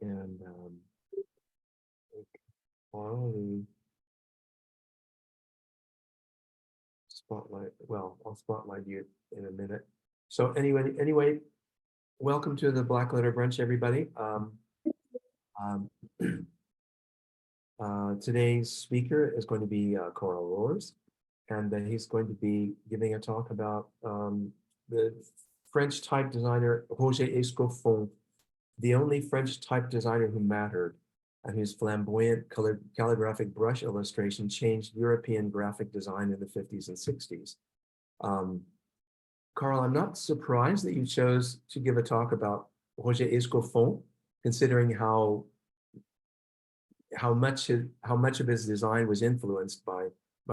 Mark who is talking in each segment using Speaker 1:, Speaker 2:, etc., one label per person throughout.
Speaker 1: And I'll spotlight. Well, I'll spotlight you in a minute. So anyway, welcome to the Blackletter Brunch, everybody. Today's speaker is going to be Coral Rohrs, and he's going to be giving a talk about the French type designer Roger Excoffon, the only French type designer who mattered, and whose flamboyant calligraphic brush illustration changed European graphic design in the 50s and 60s. Carl, I'm not surprised that you chose to give a talk about Roger Excoffon, considering how much of his design was influenced by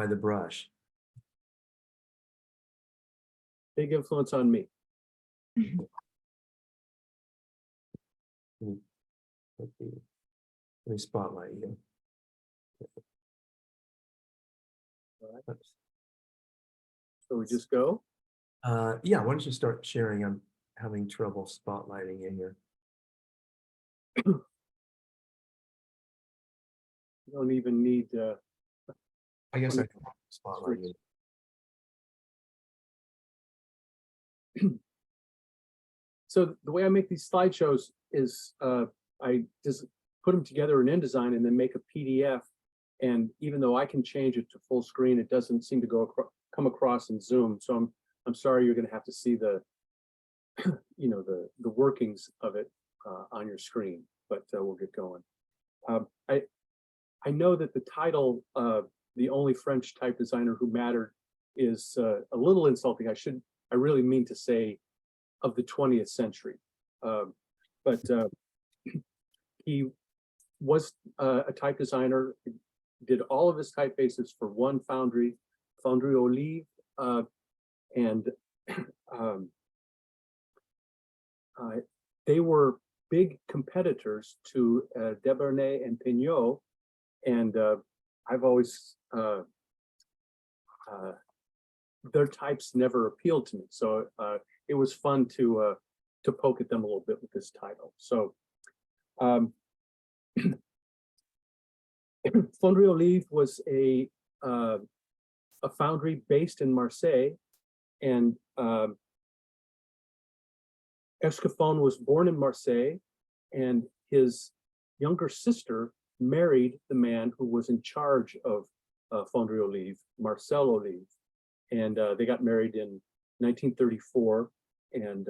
Speaker 1: the brush.
Speaker 2: Big influence on me.
Speaker 1: Let me spotlight you.
Speaker 2: All right. So we just go?
Speaker 1: Yeah, why don't you start sharing? I'm having trouble spotlighting in here.
Speaker 2: You don't even need
Speaker 1: I guess I can spotlight you.
Speaker 2: So the way I make these slideshows is I just put them together in InDesign and then make a PDF. And even though I can change it to full screen, it doesn't seem to come across in Zoom. So I'm sorry you're going to have to see the the workings of it on your screen, but we'll get going. I know that the title, "The Only French Type Designer Who Mattered," is a little insulting. I really mean to say of the 20th century, but he was a type designer. Did all of his typefaces for one foundry, Foundry Olive, and they were big competitors to Debernay and Pignot, and I've always their types never appealed to me, so it was fun to poke at them a little bit with this title. So Foundry Olive was a foundry based in Marseille, and Excoffon was born in Marseille, and his younger sister married the man who was in charge of Foundry Olive, Marcel Olive, and they got married in 1934. And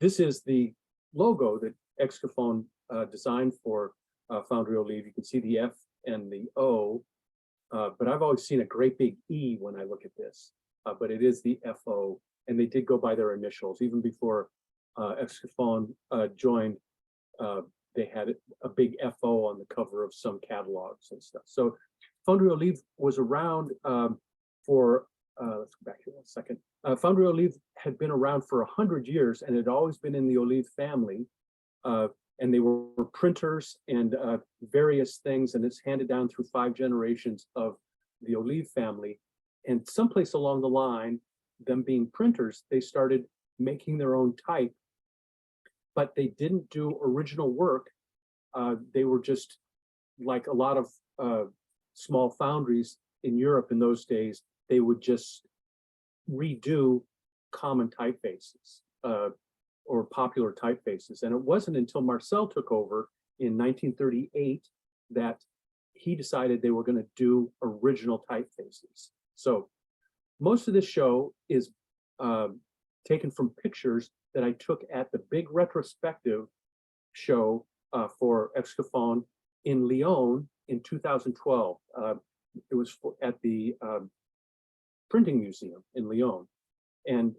Speaker 2: this is the logo that Excoffon designed for Foundry Olive. You can see the F and the O, but I've always seen a great big E when I look at this, but it is the FO, and they did go by their initials. Even before Excoffon joined, they had a big FO on the cover of some catalogs and stuff. So Foundry Olive was around for, let's go back here one second. Foundry Olive had been around for 100 years and had always been in the Olive family. And they were printers and various things, and it's handed down through 5 generations of the Olive family. And someplace along the line, them being printers, they started making their own type, but they didn't do original work. They were just like a lot of small foundries in Europe in those days. They would just redo common typefaces. Or popular typefaces. And it wasn't until Marcel took over in 1938 that he decided they were going to do original typefaces. So most of this show is taken from pictures that I took at the big retrospective show for Excoffon in Lyon in 2012. It was at the Printing Museum in Lyon. And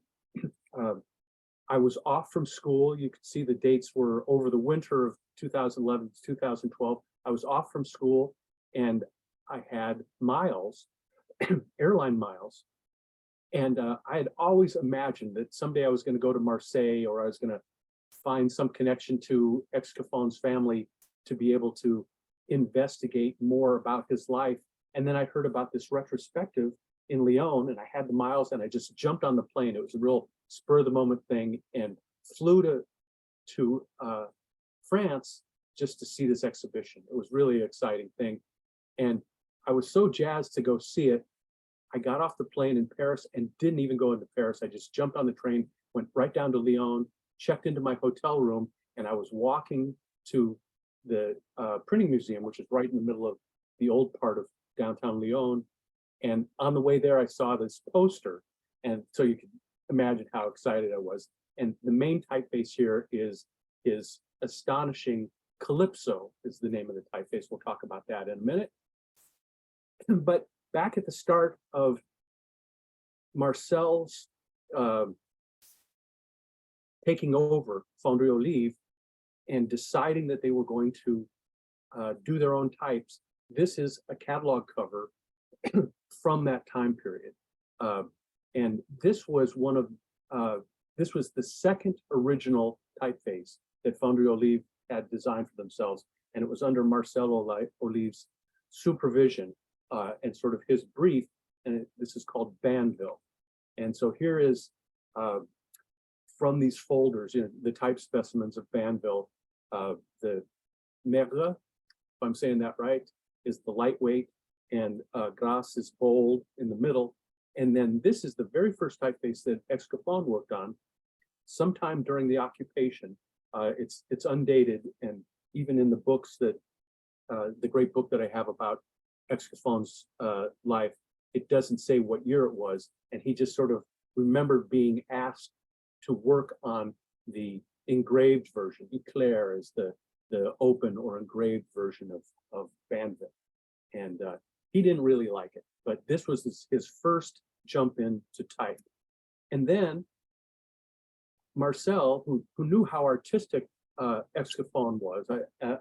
Speaker 2: I was off from school. You could see the dates were over the winter of 2011 to 2012. I was off from school, and I had miles, airline miles. And I had always imagined that someday I was going to go to Marseille, or I was going to find some connection to Excoffon's family to be able to investigate more about his life. And then I heard about this retrospective in Lyon, and I had the miles, and I just jumped on the plane. It was a real spur of the moment thing, and flew to France just to see this exhibition. It was really an exciting thing. And I was so jazzed to go see it. I got off the plane in Paris and didn't even go into Paris. I just jumped on the train, went right down to Lyon, checked into my hotel room, and I was walking to the printing museum, which is right in the middle of the old part of downtown Lyon. And on the way there, I saw this poster. And so you can imagine how excited I was. And the main typeface here is astonishing Calypso is the name of the typeface. We'll talk about that in a minute. But back at the start of Marcel's taking over Fonderie Olive and deciding that they were going to do their own types, this is a catalog cover from that time period. And this was this was the second original typeface that Fonderie Olive had designed for themselves. And it was under Marcel Olive's supervision and sort of his brief. And this is called Banville. And so here is from these folders, the type specimens of Banville. The Maigre, if I'm saying that right, is the lightweight, and Grasse is bold in the middle. And then this is the very first typeface that Excoffon worked on sometime during the occupation. It's undated, and even in the books that, the great book that I have about Excoffon's life, it doesn't say what year it was. And he just sort of remembered being asked to work on the engraved version. Eclair is the open or engraved version of Banville. And he didn't really like it, but this was his first jump into type. And then Marcel, who knew how artistic Excoffon was,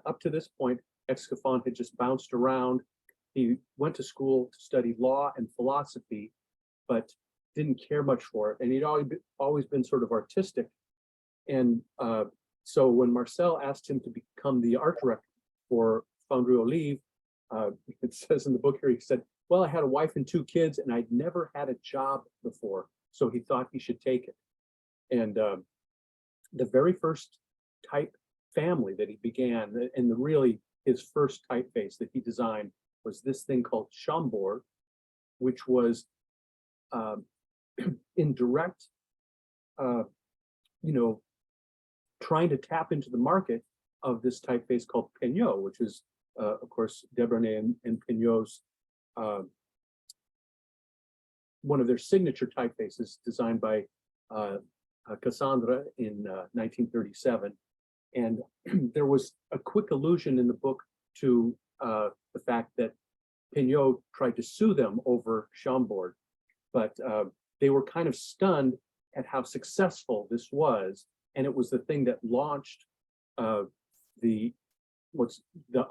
Speaker 2: up to this point, Excoffon had just bounced around. He went to school to study law and philosophy, but didn't care much for it. And he'd always been sort of artistic. And so when Marcel asked him to become the art director for Fonderie Olive, it says in the book here, he said, well, I had a wife and 2 kids and I'd never had a job before. So he thought he should take it. And the very first type family that he began, and really his first typeface that he designed, was this thing called Chambord, which was in direct, trying to tap into the market of this typeface called Peignot, which is, of course, Debrunnet and Peignot's one of their signature typefaces, designed by Cassandra in 1937. And there was a quick allusion in the book to the fact that Peignot tried to sue them over Chambord, but they were kind of stunned at how successful this was. And it was the thing that launched the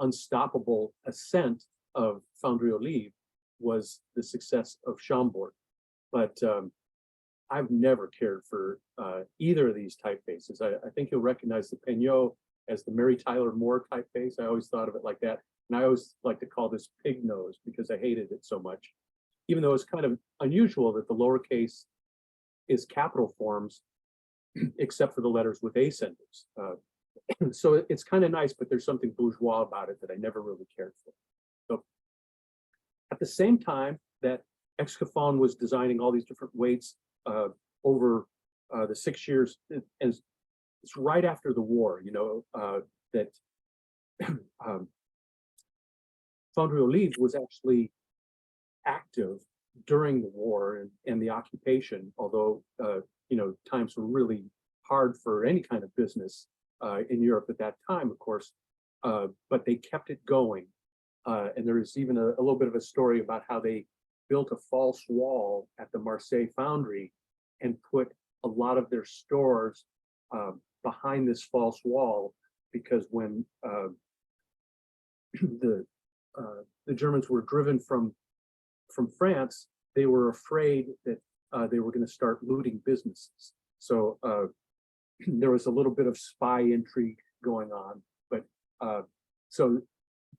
Speaker 2: unstoppable ascent of Fonderie Olive, was the success of Chambord. But I've never cared for either of these typefaces. I think you'll recognize the Peignot as the Mary Tyler Moore typeface. I always thought of it like that. And I always like to call this pig nose because I hated it so much, even though it's kind of unusual that the lowercase is capital forms, except for the letters with ascenders. So it's kind of nice, but there's something bourgeois about it that I never really cared for. So at the same time that Excoffon was designing all these different weights over the 6 years, and it's right after the war, that Fonderie Olive was actually active during the war and the occupation, although times were really hard for any kind of business in Europe at that time, of course, but they kept it going. And there is even a little bit of a story about how they built a false wall at the Marseille foundry and put a lot of their stores behind this false wall, because when the Germans were driven from France, they were afraid that they were going to start looting businesses. So there was a little bit of spy intrigue going on, but so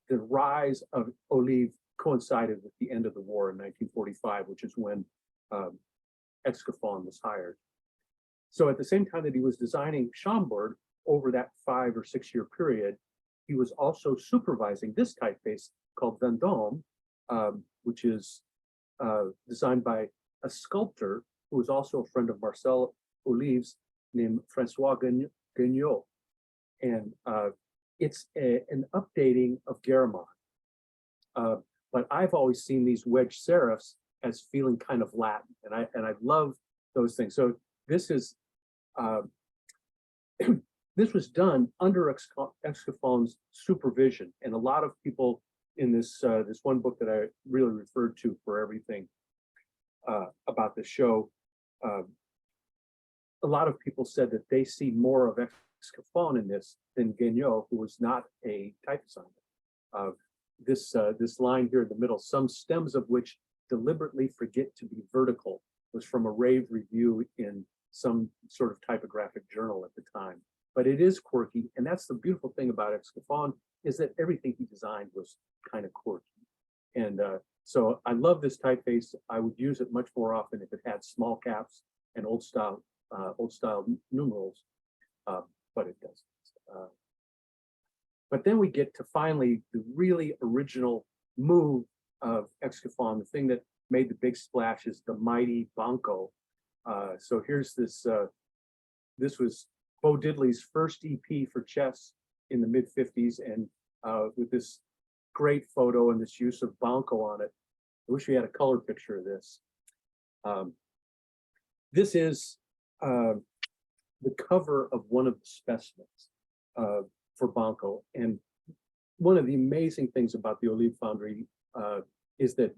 Speaker 2: the rise of Olive coincided with the end of the war in 1945, which is when Excoffon was hired. So at the same time that he was designing Chambord, over that 5 or 6 year period, he was also supervising this typeface called Vendôme, which is designed by a sculptor who was also a friend of Marcel Olive's named Francois Guignot. And it's an updating of Garamond. But I've always seen these wedge serifs as feeling kind of Latin, and I love those things. So this is this was done under Excoffon's supervision, and a lot of people in this this one book that I really referred to for everything about the show, a lot of people said that they see more of Excoffon in this than Guignot, who was not a type designer. This line here in the middle, some stems of which deliberately forget to be vertical, was from a rave review in some sort of typographic journal at the time. But it is quirky, and that's the beautiful thing about Excoffon, is that everything he designed was kind of quirky. And so I love this typeface. I would use it much more often if it had small caps and old style numerals, but it doesn't. But then we get to finally the really original move of Excoffon, the thing that made the big splash is the mighty Banco. So here's this, this was Bo Diddley's first EP for chess in the mid-50s, and with this great photo and this use of Banco on it. I wish we had a color picture of this. This is the cover of one of the specimens for Banco. And one of the amazing things about the Olive Foundry is that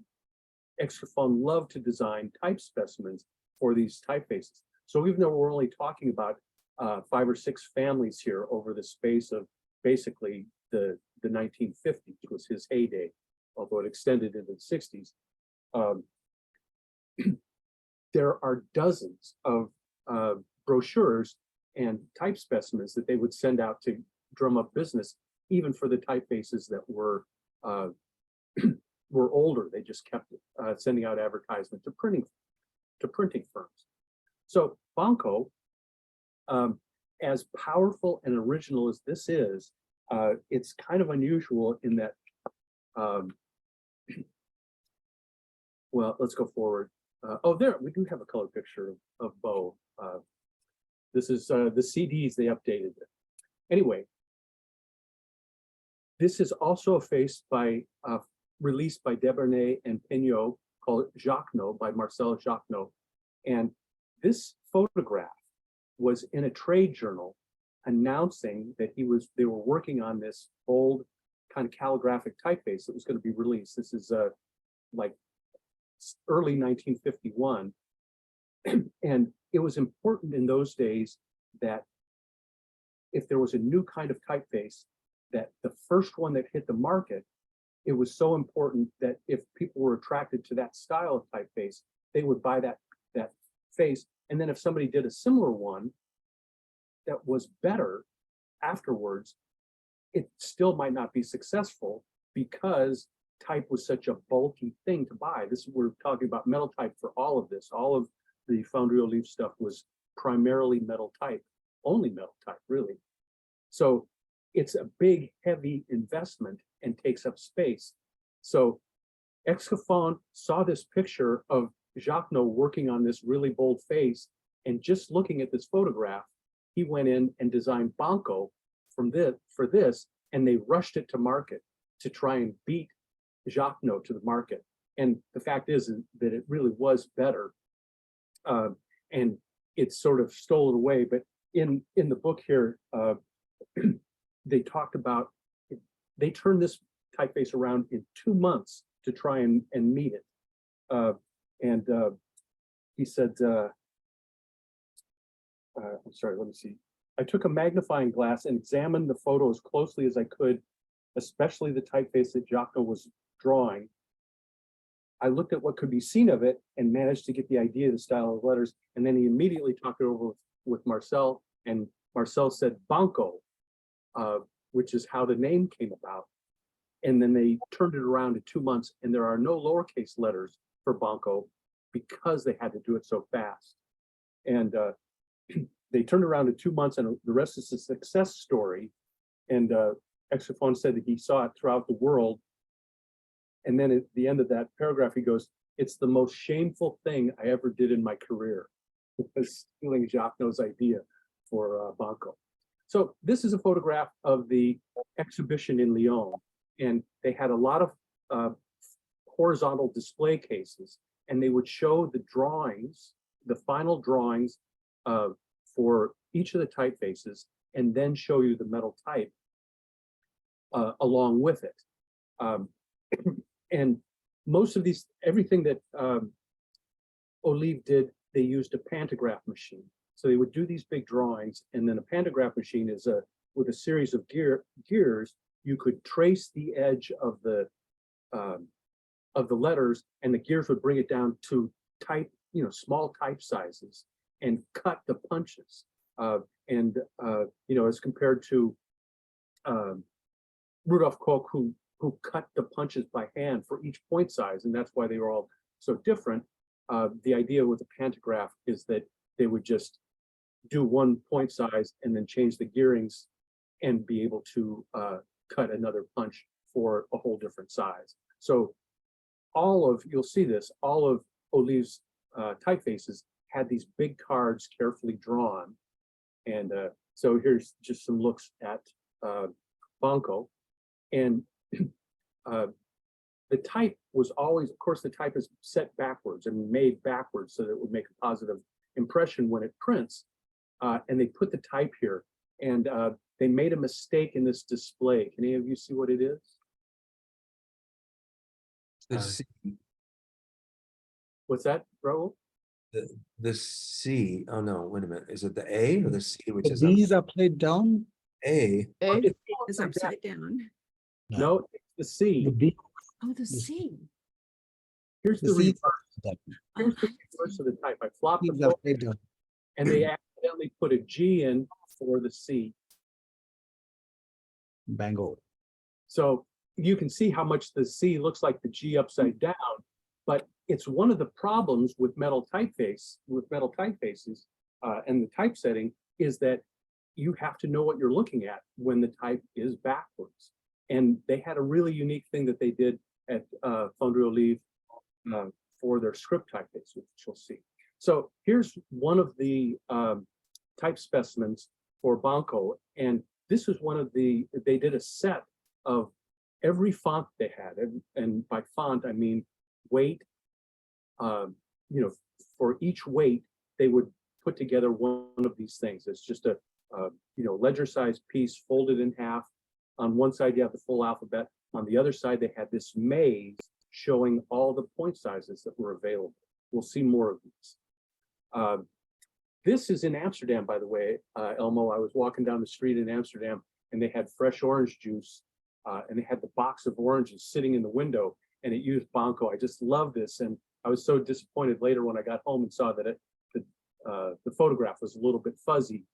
Speaker 2: Excoffon loved to design type specimens for these typefaces. So even though we're only talking about 5 or 6 families here over the space of basically the 1950s, was his heyday, although it extended into the 60s. There are dozens of brochures and type specimens that they would send out to drum up business, even for the typefaces that were were older. They just kept sending out advertisements to printing firms. So Banco, as powerful and original as this is, it's kind of unusual in that, well, let's go forward. Oh, there, we do have a color picture of Bo. This is the CDs, they updated it. Anyway, this is also a face by, released by Debernay and Pignot, called Jacquenot, by Marcel Jacquenot. And this photograph was in a trade journal announcing that they were working on this bold kind of calligraphic typeface that was going to be released. This is like early 1951. And it was important in those days that if there was a new kind of typeface, that the first one that hit the market, it was so important that if people were attracted to that style of typeface, they would buy that face. And then if somebody did a similar one that was better afterwards, it still might not be successful because type was such a bulky thing to buy. We're talking about metal type for all of this. All of the Foundry Olive stuff was primarily metal type, only metal type, really. So it's a big, heavy investment and takes up space. So Excoffon saw this picture of Jacquenot working on this really bold face, and just looking at this photograph, he went in and designed Banco for this, and they rushed it to market to try and beat Jacquenot to the market. And the fact is that it really was better, and it sort of stole it away. But in the book here, they talked about, they turned this typeface around in 2 months to try and meet it. He said, I'm sorry, let me see. I took a magnifying glass and examined the photo as closely as I could, especially the typeface that Jacquenot was drawing. I looked at what could be seen of it and managed to get the idea of the style of letters. And then he immediately talked it over with Marcel, and Marcel said Banco, which is how the name came about. And then they turned it around in 2 months, and there are no lowercase letters for Banco because they had to do it so fast. And they turned around in 2 months, and the rest is a success story. And Excoffon said that he saw it throughout the world. And then at the end of that paragraph, he goes, "It's the most shameful thing I ever did in my career," was stealing Jacques's idea for Banco. So this is a photograph of the exhibition in Lyon, and they had a lot of horizontal display cases, and they would show the drawings, the final drawings for each of the typefaces, and then show you the metal type along with it. And most of these, everything that Olive did, they used a pantograph machine. So they would do these big drawings, and then a pantograph machine is with a series of gears. You could trace the edge of the letters, and the gears would bring it down to type, small type sizes, and cut the punches. As compared to Rudolf Koch, who cut the punches by hand for each point size, and that's why they were all so different. The idea with the pantograph is that they would just do one point size and then change the gearings and be able to cut another punch for a whole different size. So you'll see this, all of Olive's typefaces had these big cards carefully drawn. And so here's just some looks at Banco. And the type was always, of course, the type is set backwards and made backwards so that it would make a positive impression when it prints. And they put the type here, and they made a mistake in this display. Can any of you see what it is?
Speaker 1: The C.
Speaker 2: What's that, Raul?
Speaker 1: The C. Oh no, wait a minute. Is it the A or the C? Which
Speaker 3: The
Speaker 1: is
Speaker 3: D's are played down.
Speaker 1: A.
Speaker 2: It's
Speaker 4: It's upside down.
Speaker 2: No, it's the C.
Speaker 3: The B.
Speaker 4: Oh, the C.
Speaker 2: Here's
Speaker 3: The
Speaker 2: the
Speaker 3: C
Speaker 2: reverse.
Speaker 3: that
Speaker 2: Here's the reverse of the type. I flopped the
Speaker 3: D's are
Speaker 2: photo,
Speaker 3: played down.
Speaker 2: and they accidentally put a G in for the C.
Speaker 3: Bango.
Speaker 2: So you can see how much the C looks like the G upside down, but it's one of the problems with metal typefaces, and the typesetting is that you have to know what you're looking at when the type is backwards. And they had a really unique thing that they did at Fonderie Olive for their script typeface, which you'll see. So here's one of the type specimens for Banco, and this is they did a set of every font they had, and by font I mean weight. For each weight they would put together one of these things. It's just a ledger-sized piece folded in half. On one side you have the full alphabet. On the other side they had this maze showing all the point sizes that were available. We'll see more of these. This is in Amsterdam, by the way, Elmo. I was walking down the street in Amsterdam, and they had fresh orange juice, and they had the box of oranges sitting in the window, and it used Banco. I just love this, and I was so disappointed later when I got home and saw that the photograph was a little bit fuzzy.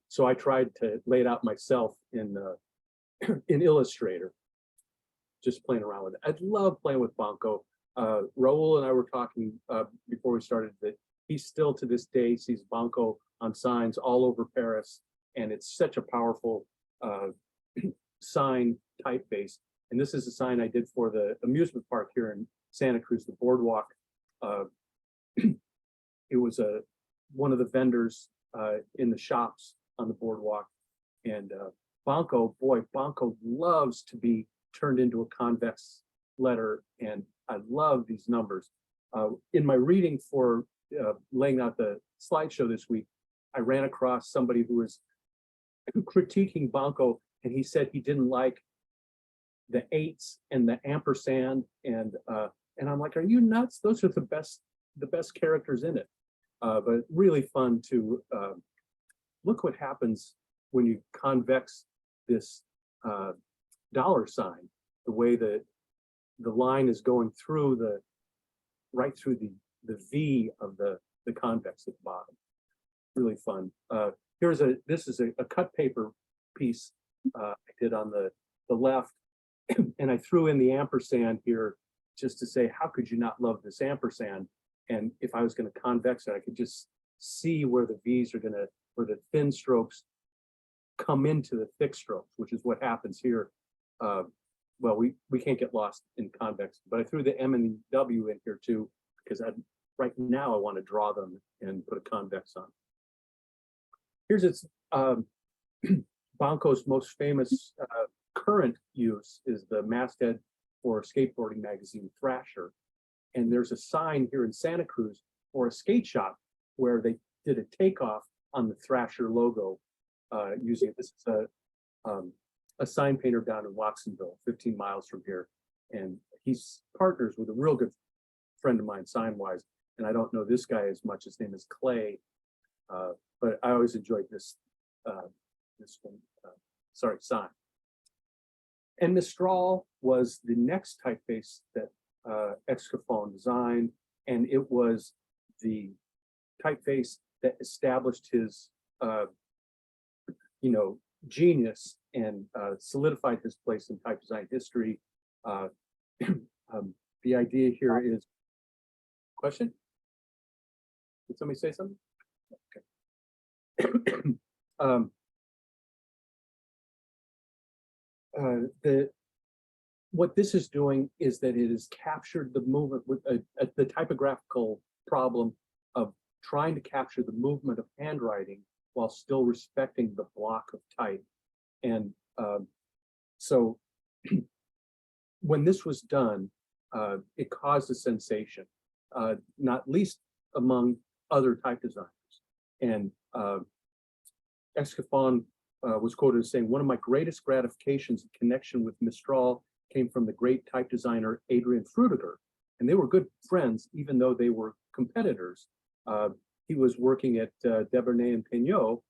Speaker 2: So I tried to lay it out myself in Illustrator, just playing around with it. I love playing with Banco. Raul and I were talking before we started that he still to this day sees Banco on signs all over Paris, and it's such a powerful sign typeface. And this is a sign I did for the amusement park here in Santa Cruz, the boardwalk. It was one of the vendors in the shops on the boardwalk, and Banco loves to be turned into a convex letter, and I love these numbers. In my reading for laying out the slideshow this week, I ran across somebody who was critiquing Banco, and he said he didn't like the 8s and the ampersand, and I'm like, are you nuts? Those are the best characters in it. But really fun to look what happens when you convex this dollar sign, the way that the line is going through right through the V of the convex at the bottom. Really fun. This is a cut paper piece I did on the left, and I threw in the ampersand here just to say, how could you not love this ampersand? And if I was going to convex it, I could just see where the V's are where the thin strokes come into the thick strokes, which is what happens here. Well, we can't get lost in convex, but I threw the M and the W in here too, because right now I want to draw them and put a convex on. Here's its Banco's most famous current use is the masthead for skateboarding magazine Thrasher. And there's a sign here in Santa Cruz for a skate shop where they did a takeoff on the Thrasher logo using this is a sign painter down in Watsonville, 15 miles from here. And he's partners with a real good friend of mine, sign-wise. And I don't know this guy as much. His name is Clay. But I always enjoyed this sign. And Mistral was the next typeface that Excoffon designed, and it was the typeface that established his, genius and solidified his place in type design history. The idea here is, question? Did somebody say something? Okay. What this is doing is that it has captured the movement with the typographical problem of trying to capture the movement of handwriting while still respecting the block of type. And so when this was done, it caused a sensation, not least among other type designers. And Excoffon was quoted as saying, "One of my greatest gratifications in connection with Mistral came from the great type designer Adrian Frutiger." And they were good friends, even though they were competitors. He was working at Debernay and Peignot,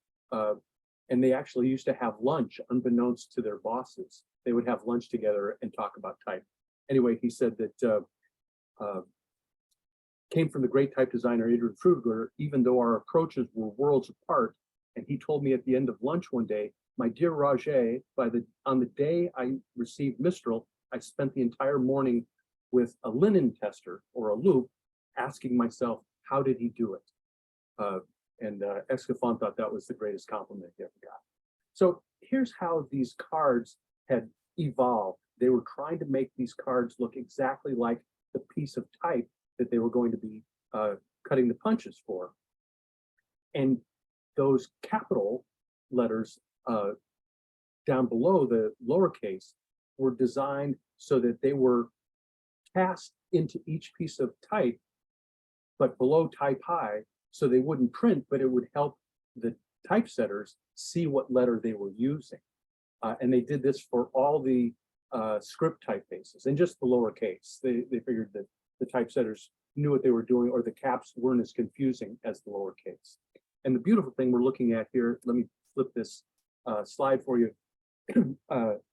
Speaker 2: and they actually used to have lunch unbeknownst to their bosses. They would have lunch together and talk about type. Anyway, he said that came from the great type designer Adrian Frutiger, even though our approaches were worlds apart. And he told me at the end of lunch one day, "My dear Roger, on the day I received Mistral, I spent the entire morning with a linen tester or a loop, asking myself, how did he do it?" And Excoffon thought that was the greatest compliment he ever got. So here's how these cards had evolved. They were trying to make these cards look exactly like the piece of type that they were going to be cutting the punches for. And those capital letters down below the lowercase were designed so that they were cast into each piece of type, but below type high, so they wouldn't print, but it would help the typesetters see what letter they were using. And they did this for all the script typefaces and just the lowercase. They figured that the typesetters knew what they were doing, or the caps weren't as confusing as the lowercase. And the beautiful thing we're looking at here, let me flip this slide for you,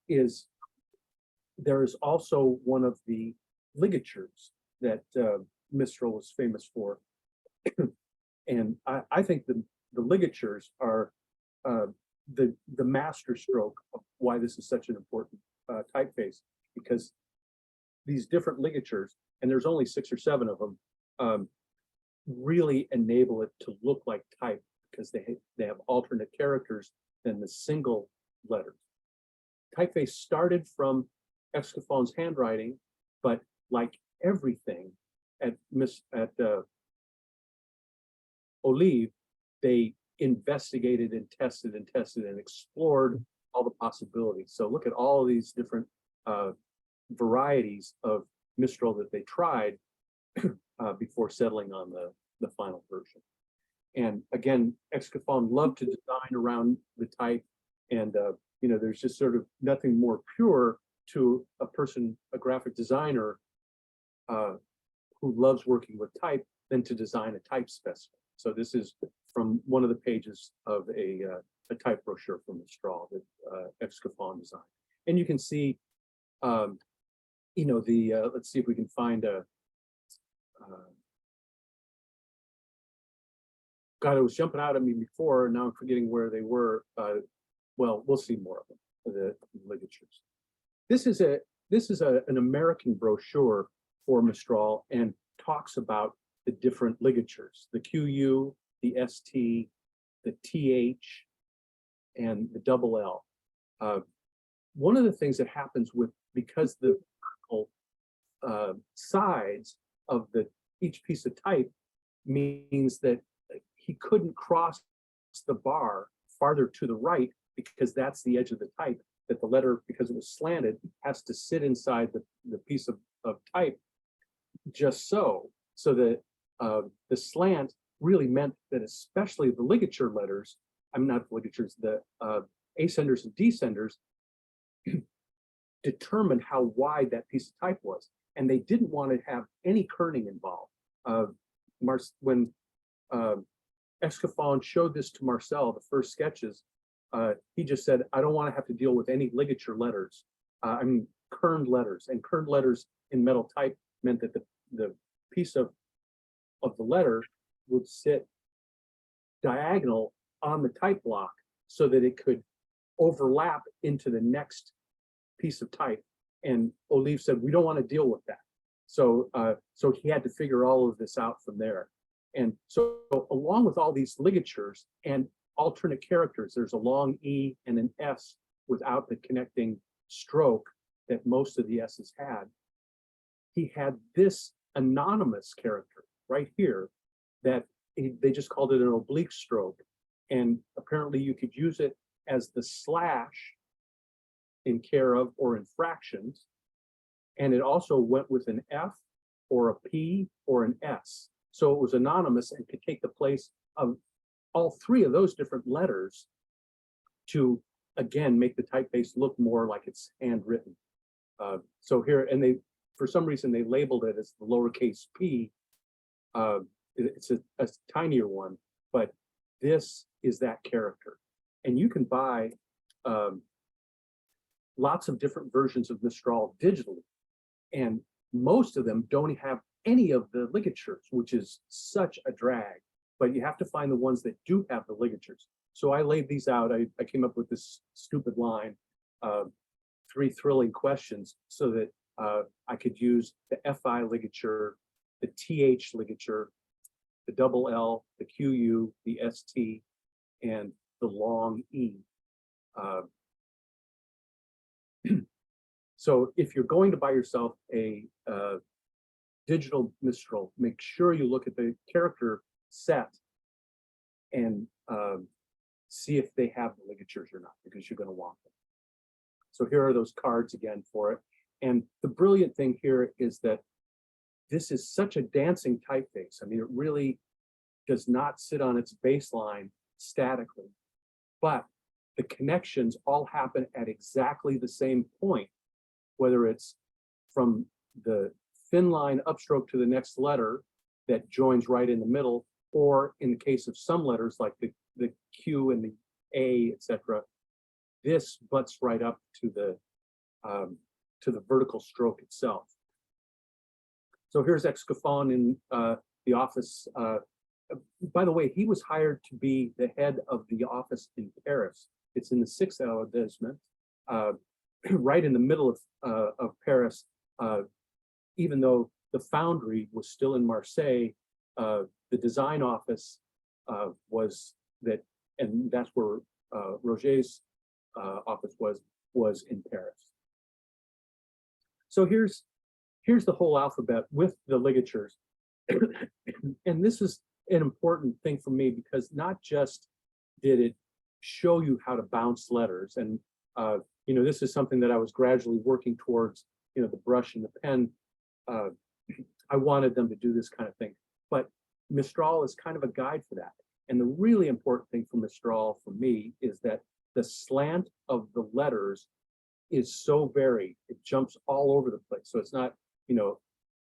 Speaker 2: is there is also one of the ligatures that Mistral was famous for. And I think the ligatures are the master stroke of why this is such an important typeface, because these different ligatures, and there's only 6 or 7 of them, really enable it to look like type, because they have alternate characters than the single letters. Typeface started from Excoffon's handwriting, but like everything at Olive, they investigated and tested and explored all the possibilities. So look at all these different varieties of Mistral that they tried before settling on the final version. And again, Excoffon loved to design around the type, and there's just sort of nothing more pure to a graphic designer who loves working with type than to design a type specimen. So this is from one of the pages of a type brochure from Mistral that Excoffon designed. And you can see, let's see if we can find a, God, it was jumping out at me before, now I'm forgetting where they were. Well, we'll see more of them, the ligatures. This is an American brochure for Mistral and talks about the different ligatures, the QU, the ST, the TH, and the double L. One of the things that happens because the vertical sides of each piece of type means that he couldn't cross the bar farther to the right, because that's the edge of the type, that the letter, because it was slanted, has to sit inside the piece of type just so that the slant really meant that especially the ligature letters, I'm not ligatures, the ascenders and descenders determined how wide that piece of type was. And they didn't want to have any kerning involved. When Excoffon showed this to Marcel, the first sketches, he just said, I don't want to have to deal with any ligature letters. I mean, kerned letters. And kerned letters in metal type meant that the piece of the letter would sit diagonal on the type block so that it could overlap into the next piece of type. And Olive said, we don't want to deal with that. So he had to figure all of this out from there. And so along with all these ligatures and alternate characters, there's a long E and an S without the connecting stroke that most of the S's had. He had this anonymous character right here that they just called it an oblique stroke. And apparently you could use it as the slash in care of or in fractions. And it also went with an F or a P or an S. So it was anonymous and could take the place of all three of those different letters to, again, make the typeface look more like it's handwritten. So here, and for some reason, they labeled it as the lowercase p. It's a tinier one, but this is that character. And you can buy lots of different versions of Mistral digitally. And most of them don't have any of the ligatures, which is such a drag. But you have to find the ones that do have the ligatures. So I laid these out. I came up with this stupid line, 3 thrilling questions, so that I could use the FI ligature, the TH ligature, the double L, the QU, the ST, and the long E. So if you're going to buy yourself a digital Mistral, make sure you look at the character set and see if they have the ligatures or not, because you're going to want them. So here are those cards again for it. And the brilliant thing here is that this is such a dancing typeface. I mean, it really does not sit on its baseline statically, but the connections all happen at exactly the same point, whether it's from the thin line upstroke to the next letter that joins right in the middle, or in the case of some letters like the Q and the A, etc., this butts right up to the vertical stroke itself. So here's Excoffon in the office. By the way, he was hired to be the head of the office in Paris. It's in the 6th arrondissement, right in the middle of Paris. Even though the foundry was still in Marseille, the design office was that, and that's where Roger's office was in Paris. So here's the whole alphabet with the ligatures. And this is an important thing for me, because not just did it show you how to bounce letters, and this is something that I was gradually working towards, the brush and the pen. I wanted them to do this kind of thing, but Mistral is kind of a guide for that. And the really important thing for Mistral for me is that the slant of the letters is so varied. It jumps all over the place. So it's not,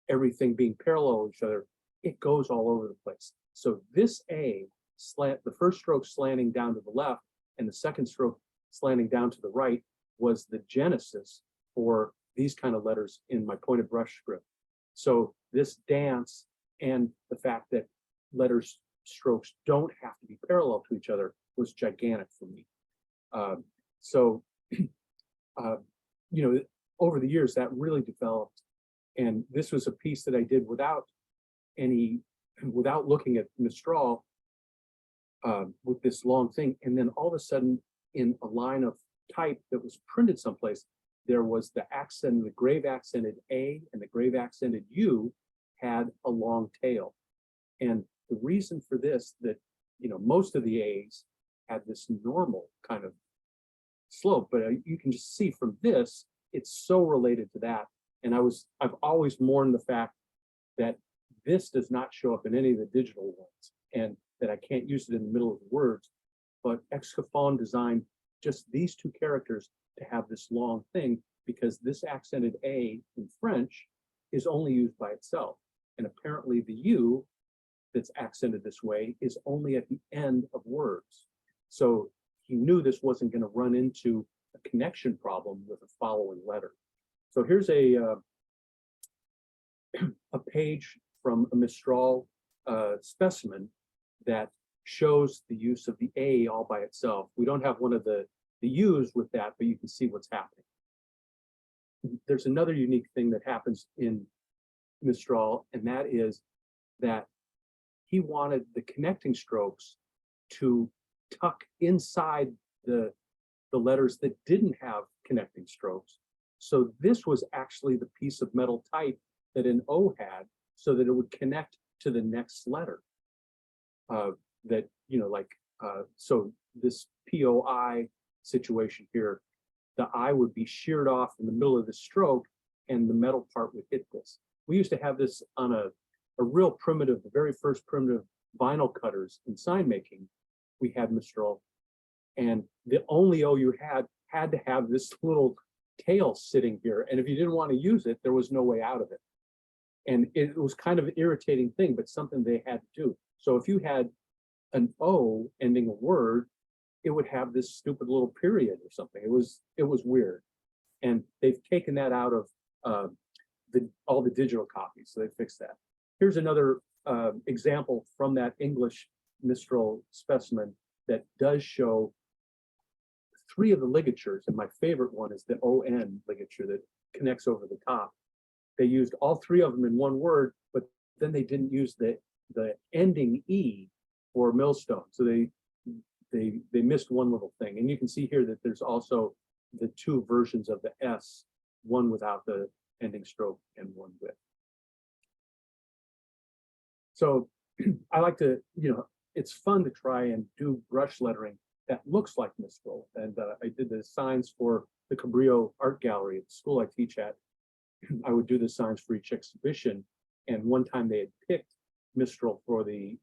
Speaker 2: everything being parallel to each other. It goes all over the place. So this A slant, the first stroke slanting down to the left and the second stroke slanting down to the right, was the genesis for these kind of letters in my pointed brush script. So this dance and the fact that letters strokes don't have to be parallel to each other was gigantic for me. Over the years that really developed, and this was a piece that I did without looking at Mistral with this long thing, and then all of a sudden in a line of type that was printed someplace, there was the accent, the grave accented A and the grave accented U had a long tail. And the reason for this, that, you know, most of the A's had this normal kind of slope, but you can just see from this, it's so related to that. And I've always mourned the fact that this does not show up in any of the digital ones, and that I can't use it in the middle of the words. But Excoffon designed just these two characters to have this long thing, because this accented A in French is only used by itself. And apparently the U that's accented this way is only at the end of words. So he knew this wasn't going to run into a connection problem with a following letter. So here's a page from a Mistral specimen that shows the use of the A all by itself. We don't have one of the U's with that, but you can see what's happening. There's another unique thing that happens in Mistral, and that is that he wanted the connecting strokes to tuck inside the letters that didn't have connecting strokes. So this was actually the piece of metal type that an O had, so that it would connect to the next letter. That, you know, like, so this POI situation here, the I would be sheared off in the middle of the stroke and the metal part would hit this. We used to have this on a real primitive, the very first primitive vinyl cutters in sign making. We had Mistral, and the only O you had to have this little tail sitting here. And if you didn't want to use it, there was no way out of it. And it was kind of an irritating thing, but something they had to do. So if you had an O ending a word, it would have this stupid little period or something. It was weird. And they've taken that out of all the digital copies, so they fixed that. Here's another example from that English Mistral specimen that does show 3 of the ligatures, and my favorite one is the ON ligature that connects over the top. They used all 3 of them in one word, but then they didn't use the ending E for millstone. So they missed one little thing. And you can see here that there's also the 2 versions of the S, one without the ending stroke and one with. So I like to, you know, it's fun to try and do brush lettering that looks like Mistral. And I did the signs for the Cabrillo Art Gallery at the school I teach at. I would do the signs for each exhibition. And one time they had picked Mistral for the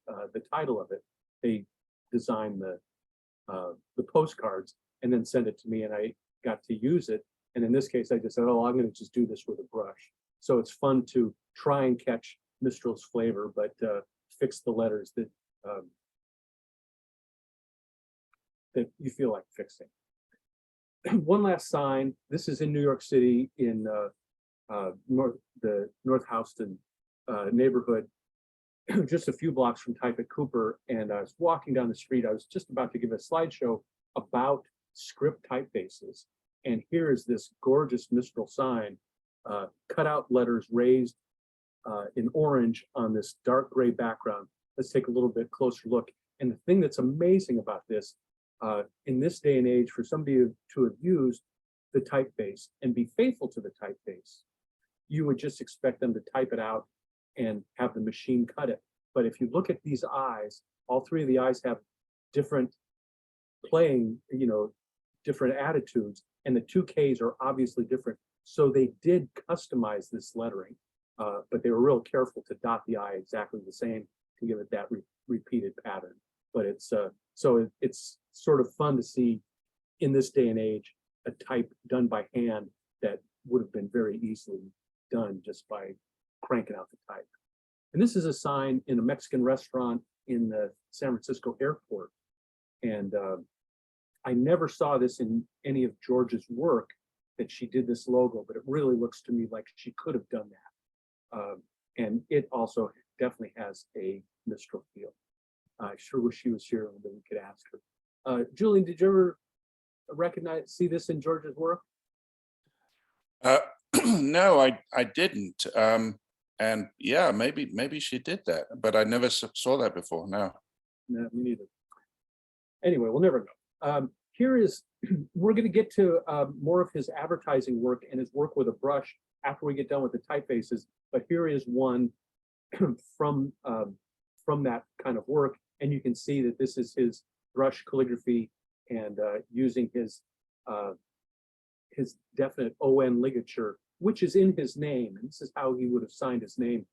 Speaker 2: title of it. They designed the postcards and then sent it to me, and I got to use it. And in this case, I just said, oh, I'm going to just do this with a brush. So it's fun to try and catch Mistral's flavor, but fix the letters that that you feel like fixing. One last sign. This is in New York City in the North Houston neighborhood, just a few blocks from Type at Cooper. And I was walking down the street. I was just about to give a slideshow about script typefaces. And here is this gorgeous Mistral sign, cut out letters raised in orange on this dark gray background. Let's take a little bit closer look. And the thing that's amazing about this, in this day and age, for somebody to have used the typeface and be faithful to the typeface, you would just expect them to type it out and have the machine cut it. But if you look at these eyes, all 3 of the eyes have different playing, you know, different attitudes, and the 2 Ks are obviously different. So they did customize this lettering, but they were real careful to dot the I exactly the same to give it that repeated pattern. But it's so it's sort of fun to see in this day and age a type done by hand that would have been very easily done just by cranking out the type. And this is a sign in a Mexican restaurant in the San Francisco airport. And I never saw this in any of George's work, that she did this logo, but it really looks to me like she could have done that. And it also definitely has a Mistral feel. I sure wish she was here and we could ask her. Julian, did you ever see this in George's work?
Speaker 3: No, I didn't. And yeah, maybe she did that, but I never saw that before. No.
Speaker 2: No, me neither. Anyway, we'll never know. here is, we're going to get to more of his advertising work and his work with a brush after we get done with the typefaces. But here is one from that kind of work, and you can see that this is his brush calligraphy and using his definite ON ligature, which is in his name, and this is how he would have signed his name,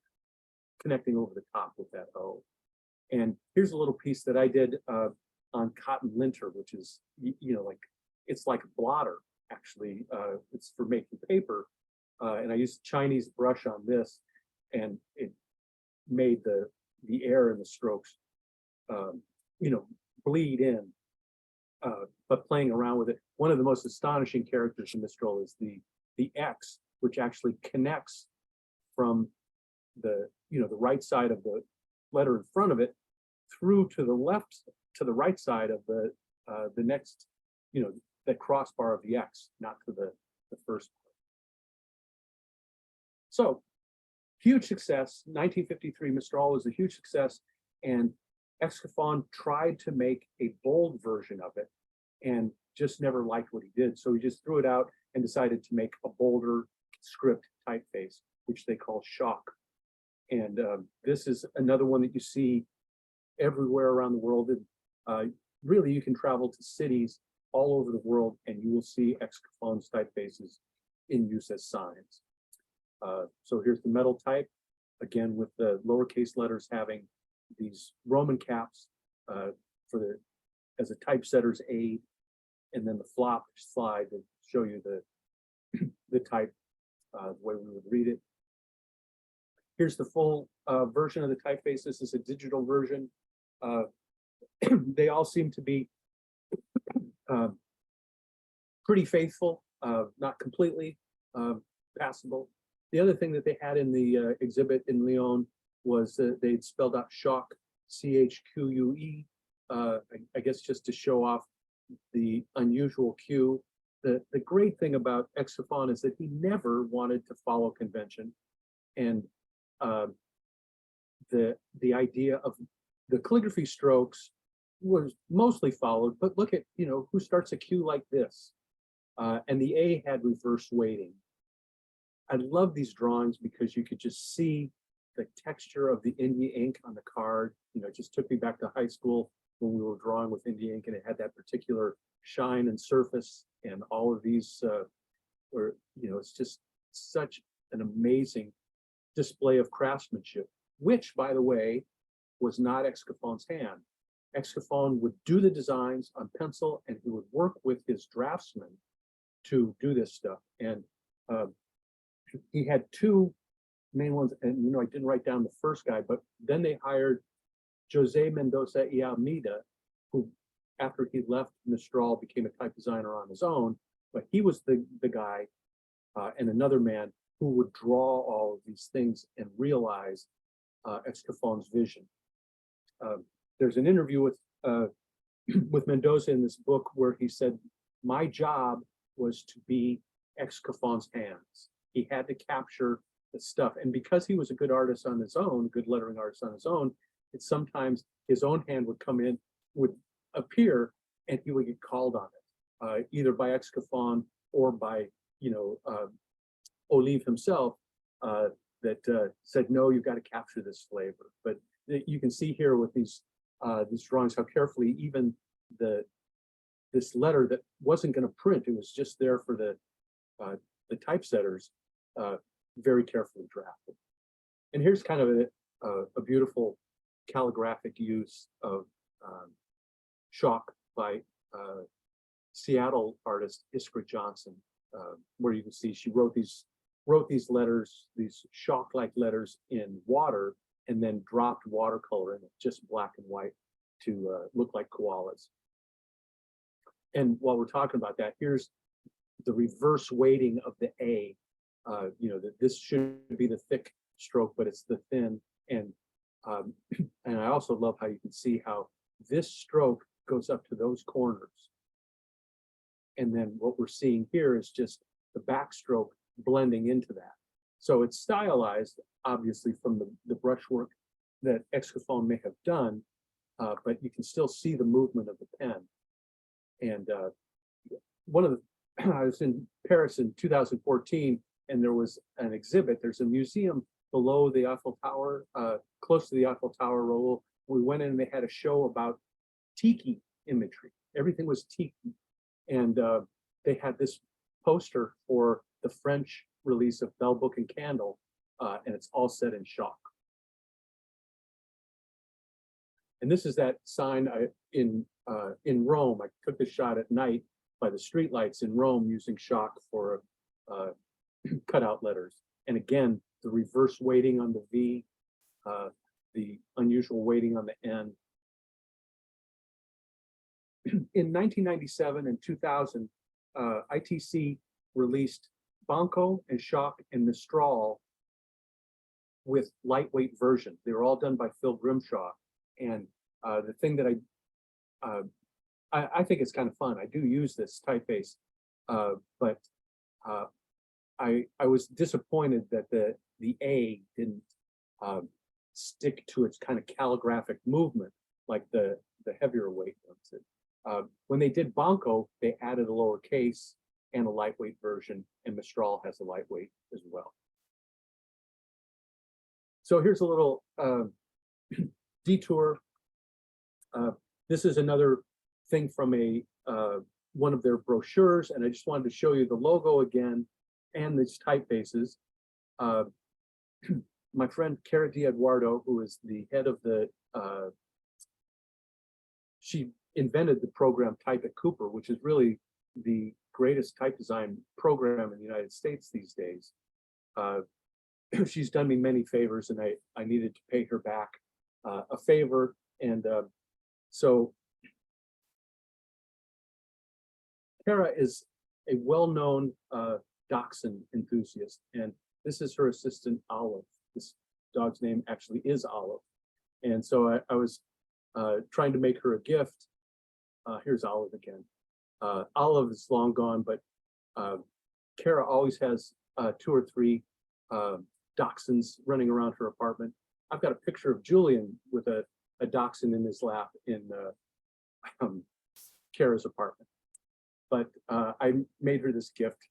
Speaker 2: connecting over the top with that O. And here's a little piece that I did on cotton linter, which is, like, it's like a blotter, actually. It's for making paper. And I used Chinese brush on this, and it made the air in the strokes, bleed in. But playing around with it, one of the most astonishing characters in Mistral is the X, which actually connects from the right side of the letter in front of it through to the left, to the right side of the next, the crossbar of the X, not to the first part. So huge success. 1953 Mistral was a huge success, and Excoffon tried to make a bold version of it and just never liked what he did. So he just threw it out and decided to make a bolder script typeface, which they call Shock. And this is another one that you see everywhere around the world. And really, you can travel to cities all over the world and you will see Excoffon's typefaces in use as signs. So here's the metal type, again with the lowercase letters having these Roman caps as a typesetter's aid, and then the flop slide to show you the type the way we would read it. Here's the full version of the typeface. This is a digital version. They all seem to be pretty faithful, not completely passable. The other thing that they had in the exhibit in Lyon was they'd spelled out Shock, C-H-Q-U-E, I guess just to show off the unusual Q. The great thing about Excoffon is that he never wanted to follow convention, and the idea of the calligraphy strokes was mostly followed, but look at, who starts a Q like this? And the A had reverse weighting. I love these drawings because you could just see the texture of the India ink on the card. It just took me back to high school when we were drawing with India ink, and it had that particular shine and surface, and all of these were, it's just such an amazing display of craftsmanship, which, by the way, was not Excoffon's hand. Excoffon would do the designs on pencil, and he would work with his draftsmen to do this stuff. And he had two main ones, and I didn't write down the first guy, but then they hired Jose Mendoza y Almeida, who, after he left Mistral, became a type designer on his own. But he was the guy, and another man who would draw all of these things and realize Excoffon's vision. There's an interview with Mendoza in this book where he said, "My job was to be Excoffon's hands. He had to capture the stuff, and because he was a good artist on his own, good lettering artist on his own, it's sometimes his own hand would come in, would appear, and he would get called on it, either by Excoffon or by Olive himself, that said, no, you've got to capture this flavor." But you can see here with these drawings how carefully even this letter that wasn't going to print, it was just there for the typesetters, very carefully drafted. And here's kind of a beautiful calligraphic use of Shock by Seattle artist Iskra Johnson, where you can see she wrote these letters, these Shock-like letters in water, and then dropped watercolor in it, just black and white, to look like koalas. And while we're talking about that, here's the reverse weighting of the A. That this should be the thick stroke, but it's the thin. And I also love how you can see how this stroke goes up to those corners. And then what we're seeing here is just the backstroke blending into that. So it's stylized, obviously, from the brushwork that Excoffon may have done, but you can still see the movement of the pen. And one of the, I was in Paris in 2014, and there was an exhibit. There's a museum below the Eiffel Tower, close to the Eiffel Tower, Raoul. We went in and they had a show about tiki imagery. Everything was tiki. And they had this poster for the French release of Bell Book and Candle, and it's all set in chalk. And this is that sign in Rome. I took the shot at night by the streetlights in Rome using chalk for cutout letters. And again, the reverse weighting on the V, the unusual weighting on the N. In 1997 and 2000, ITC released Banco and Chalk and Mistral with lightweight versions. They were all done by Phil Grimshaw. And the thing that I think it's kind of fun. I do use this typeface, but I was disappointed that the A didn't stick to its kind of calligraphic movement like the heavier weight ones did. When they did Banco, they added a lowercase and a lightweight version, and Mistral has a lightweight as well. So here's a little detour. This is another thing from one of their brochures, and I just wanted to show you the logo again and these typefaces. My friend Cara Eduardo, who is the head of the, she invented the program Type at Cooper, which is really the greatest type design program in the United States these days. She's done me many favors, and I needed to pay her back a favor. And so Cara is a well-known dachshund enthusiast, and this is her assistant, Olive. This dog's name actually is Olive. And so I was trying to make her a gift. Here's Olive again. Olive is long gone, but Cara always has 2 or 3 dachshunds running around her apartment. I've got a picture of Julian with a dachshund in his lap in Cara's apartment. But I made her this gift,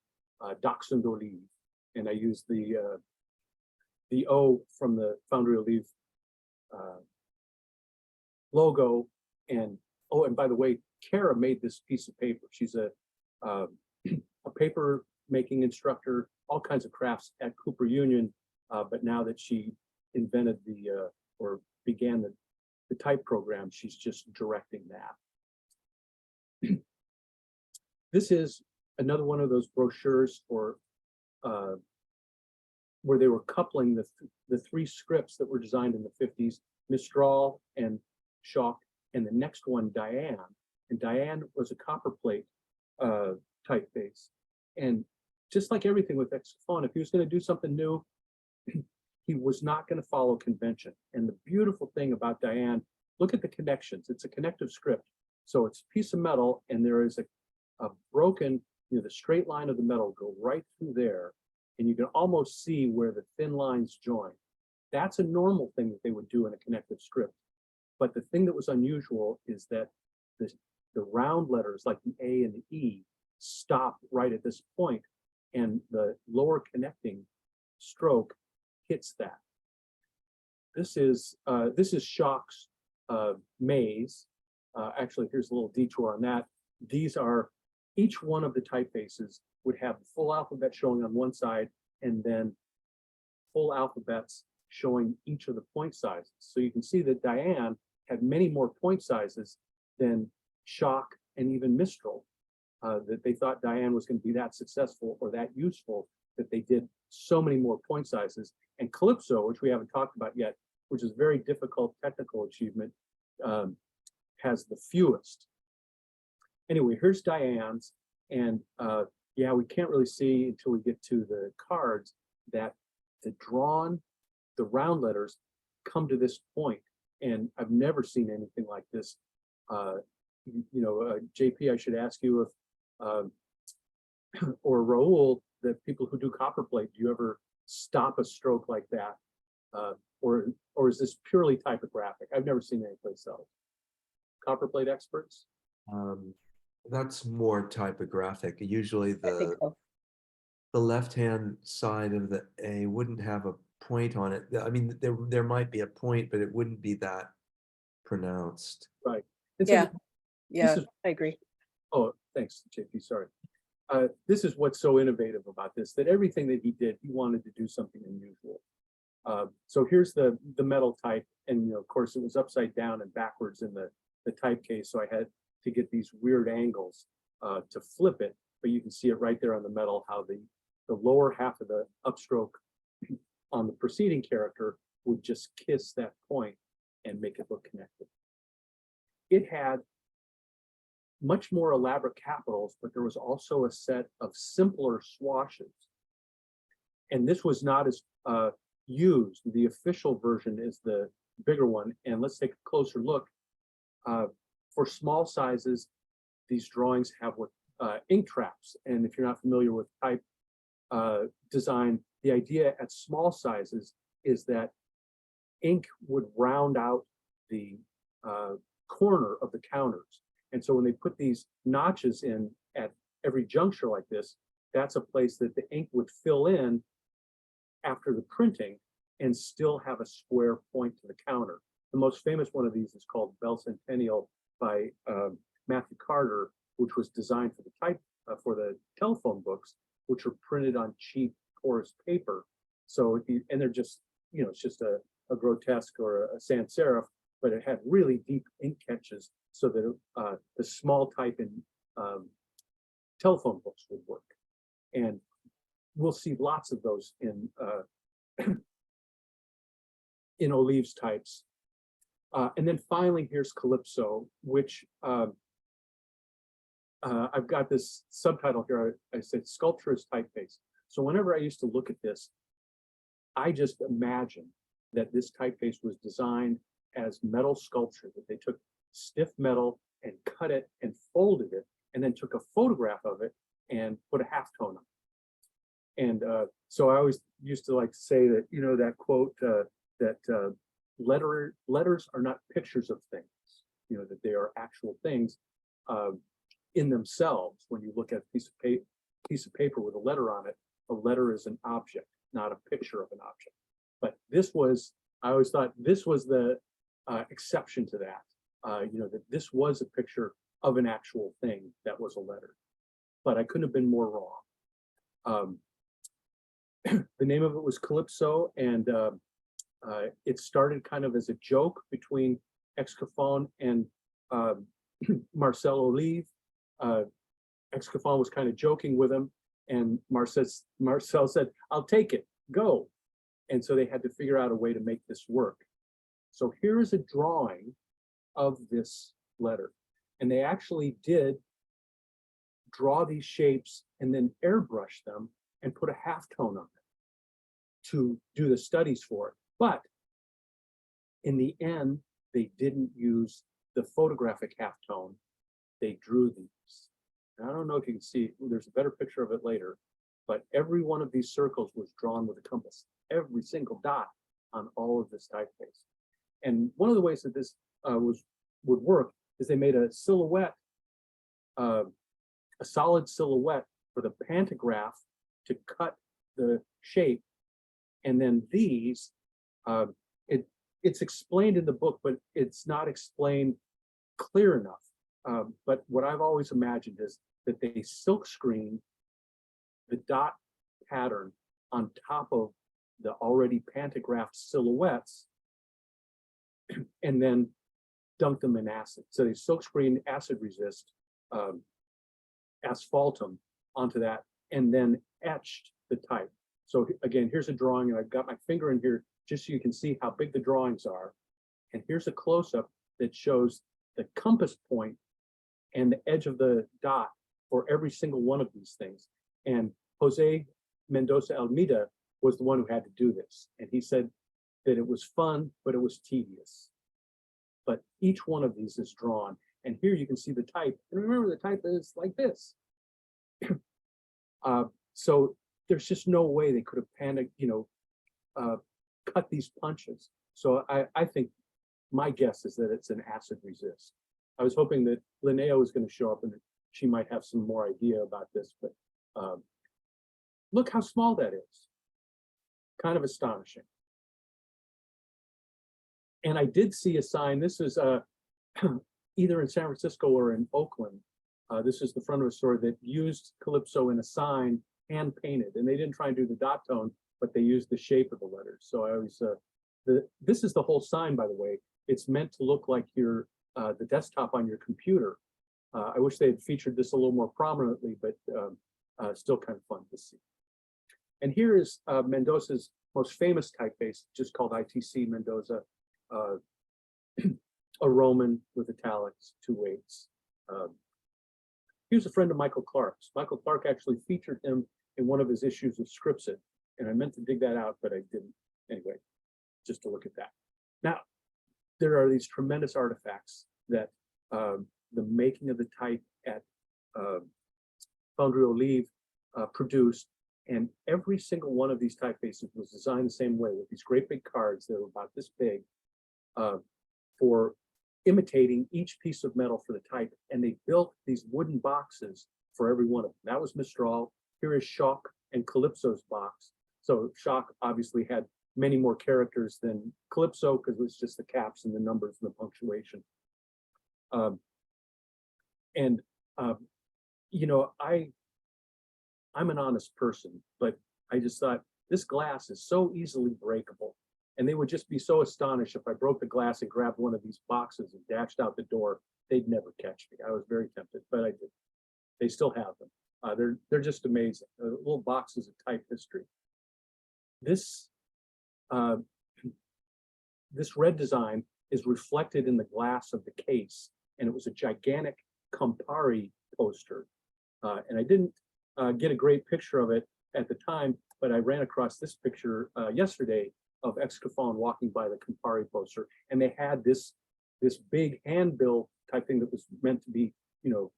Speaker 2: Dachshund Olive, and I used the O from the Foundry Olive logo. And oh, and by the way, Cara made this piece of paper. She's a paper making instructor, all kinds of crafts at Cooper Union. But now that she invented or began the type program, she's just directing that. This is another one of those brochures for where they were coupling the 3 scripts that were designed in the 50s, Mistral and Chalk, and the next one, Diane. And Diane was a copperplate typeface. And just like everything with Excoffon, if he was going to do something new, he was not going to follow convention. And the beautiful thing about Diane, look at the connections. It's a connective script. So it's a piece of metal, and there is a broken, the straight line of the metal go right through there, and you can almost see where the thin lines join. That's a normal thing that they would do in a connective script. But the thing that was unusual is that the round letters like the A and the E stop right at this point, and the lower connecting stroke hits that. This is Chalk's maze. Actually, here's a little detour on that. These are, each one of the typefaces would have the full alphabet showing on one side, and then full alphabets showing each of the point sizes. So you can see that Diane had many more point sizes than Chalk and even Mistral, that they thought Diane was going to be that successful or that useful that they did so many more point sizes. And Calypso, which we haven't talked about yet, which is a very difficult technical achievement, has the fewest. Anyway, here's Diane's, and yeah, we can't really see until we get to the cards that the round letters come to this point, and I've never seen anything like this. JP, I should ask you if, or Raoul, that people who do copperplate, do you ever stop a stroke like that? Or is this purely typographic? I've never seen anyplace else. Copperplate experts?
Speaker 1: That's more typographic. Usually
Speaker 5: I think so.
Speaker 1: the left-hand side of the A wouldn't have a point on it. I mean, there might be a point, but it wouldn't be that pronounced.
Speaker 2: Right. And so
Speaker 5: Yeah, yeah,
Speaker 2: is-
Speaker 5: I agree.
Speaker 2: Oh, thanks, JP, sorry. This is what's so innovative about this, that everything that he did, he wanted to do something unusual. So here's the metal type, and you know, of course, it was upside down and backwards in the type case, so I had to get these weird angles to flip it, but you can see it right there on the metal, how the lower half of the upstroke on the preceding character would just kiss that point and make it look connected. It had much more elaborate capitals, but there was also a set of simpler swashes. And this was not as used. The official version is the bigger one. And let's take a closer look. For small sizes, these drawings have what ink traps. And if you're not familiar with type design, the idea at small sizes is that ink would round out the corner of the counters. And so when they put these notches in at every juncture like this, that's a place that the ink would fill in after the printing and still have a square point to the counter. The most famous one of these is called Bell Centennial by Matthew Carter, which was designed for the type for the telephone books, which were printed on cheap porous paper. So and they're just, you know, it's just a grotesque or a sans serif, but it had really deep ink catches so that the small type in telephone books would work. And we'll see lots of those in in Olive's types. And then finally, here's Calypso, which I've got this subtitle here. I said sculpture is typeface. So whenever I used to look at this, I just imagined that this typeface was designed as metal sculpture, that they took stiff metal and cut it and folded it, and then took a photograph of it and put a halftone on it. And so I always used to like to say that, you know, that quote that letters are not pictures of things, you know, that they are actual things in themselves. When you look at a piece of paper with a letter on it, a letter is an object, not a picture of an object. But this was, I always thought this was the exception to that, you know, that this was a picture of an actual thing that was a letter. But I couldn't have been more wrong. The name of it was Calypso, and it started kind of as a joke between Excoffon and Marcel Olive. Excoffon was kind of joking with him, and Marcel said, "I'll take it, go." And so they had to figure out a way to make this work. So here is a drawing of this letter. And they actually did draw these shapes and then airbrush them and put a halftone on it to do the studies for it. But in the end, they didn't use the photographic halftone. They drew these. And I don't know if you can see, there's a better picture of it later, but every one of these circles was drawn with a compass, every single dot on all of this typeface. And one of the ways that this would work is they made a silhouette, a solid silhouette for the pantograph to cut the shape. And then these, it's explained in the book, but it's not explained clear enough. But what I've always imagined is that they silk screen the dot pattern on top of the already pantographed silhouettes and then dunk them in acid. So they silk screen acid resist asphaltum onto that and then etched the type. So again, here's a drawing, and I've got my finger in here just so you can see how big the drawings are. And here's a close-up that shows the compass point and the edge of the dot for every single one of these things. And Jose Mendoza Almeida was the one who had to do this. And he said that it was fun, but it was tedious. But each one of these is drawn. And here you can see the type. And remember, the type is like this. So there's just no way they could have cut these punches. So I think my guess is that it's an acid resist. I was hoping that Linnea was going to show up and she might have some more idea about this, but look how small that is. Kind of astonishing. And I did see a sign. This is either in San Francisco or in Oakland. This is the front of a store that used Calypso in a sign, hand painted, and they didn't try and do the dot tone, but they used the shape of the letters. So I always, this is the whole sign, by the way. It's meant to look like your the desktop on your computer. I wish they had featured this a little more prominently, but still kind of fun to see. And here is Mendoza's most famous typeface, just called ITC Mendoza, a Roman with italics, 2 weights. He was a friend of Michael Clark's. Michael Clark actually featured him in one of his issues of Scripsit, and I meant to dig that out, but I didn't. Anyway, just to look at that. Now, there are these tremendous artifacts that the making of the type at Foundry Olive produced, and every single one of these typefaces was designed the same way, with these great big cards that were about this big, for imitating each piece of metal for the type, and they built these wooden boxes for every one of them. That was Mistral. Here is Shock and Calypso's box. So Shock obviously had many more characters than Calypso because it was just the caps and the numbers and the punctuation. You know, I'm an honest person, but I just thought this glass is so easily breakable. And they would just be so astonished if I broke the glass and grabbed one of these boxes and dashed out the door. They'd never catch me. I was very tempted, but I did. They still have them. They're just amazing. Little boxes of type history. This this red design is reflected in the glass of the case, and it was a gigantic Campari poster. And I didn't get a great picture of it at the time, but I ran across this picture yesterday of Excoffon walking by the Campari poster, and they had this big handbill type thing that was meant to be, you know,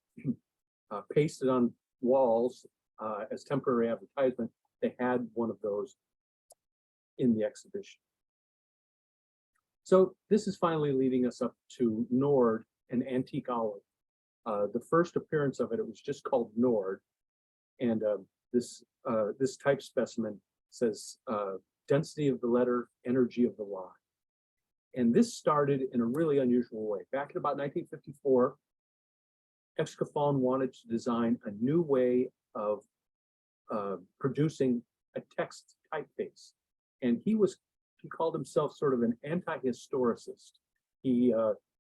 Speaker 2: pasted on walls as temporary advertisement. They had one of those in the exhibition. So this is finally leading us up to Nord and Antique Olive. The first appearance of it, it was just called Nord, and this type specimen says density of the letter, energy of the line. And this started in a really unusual way. Back in about 1954, Excoffon wanted to design a new way of producing a text typeface. And he called himself sort of an anti-historicist. He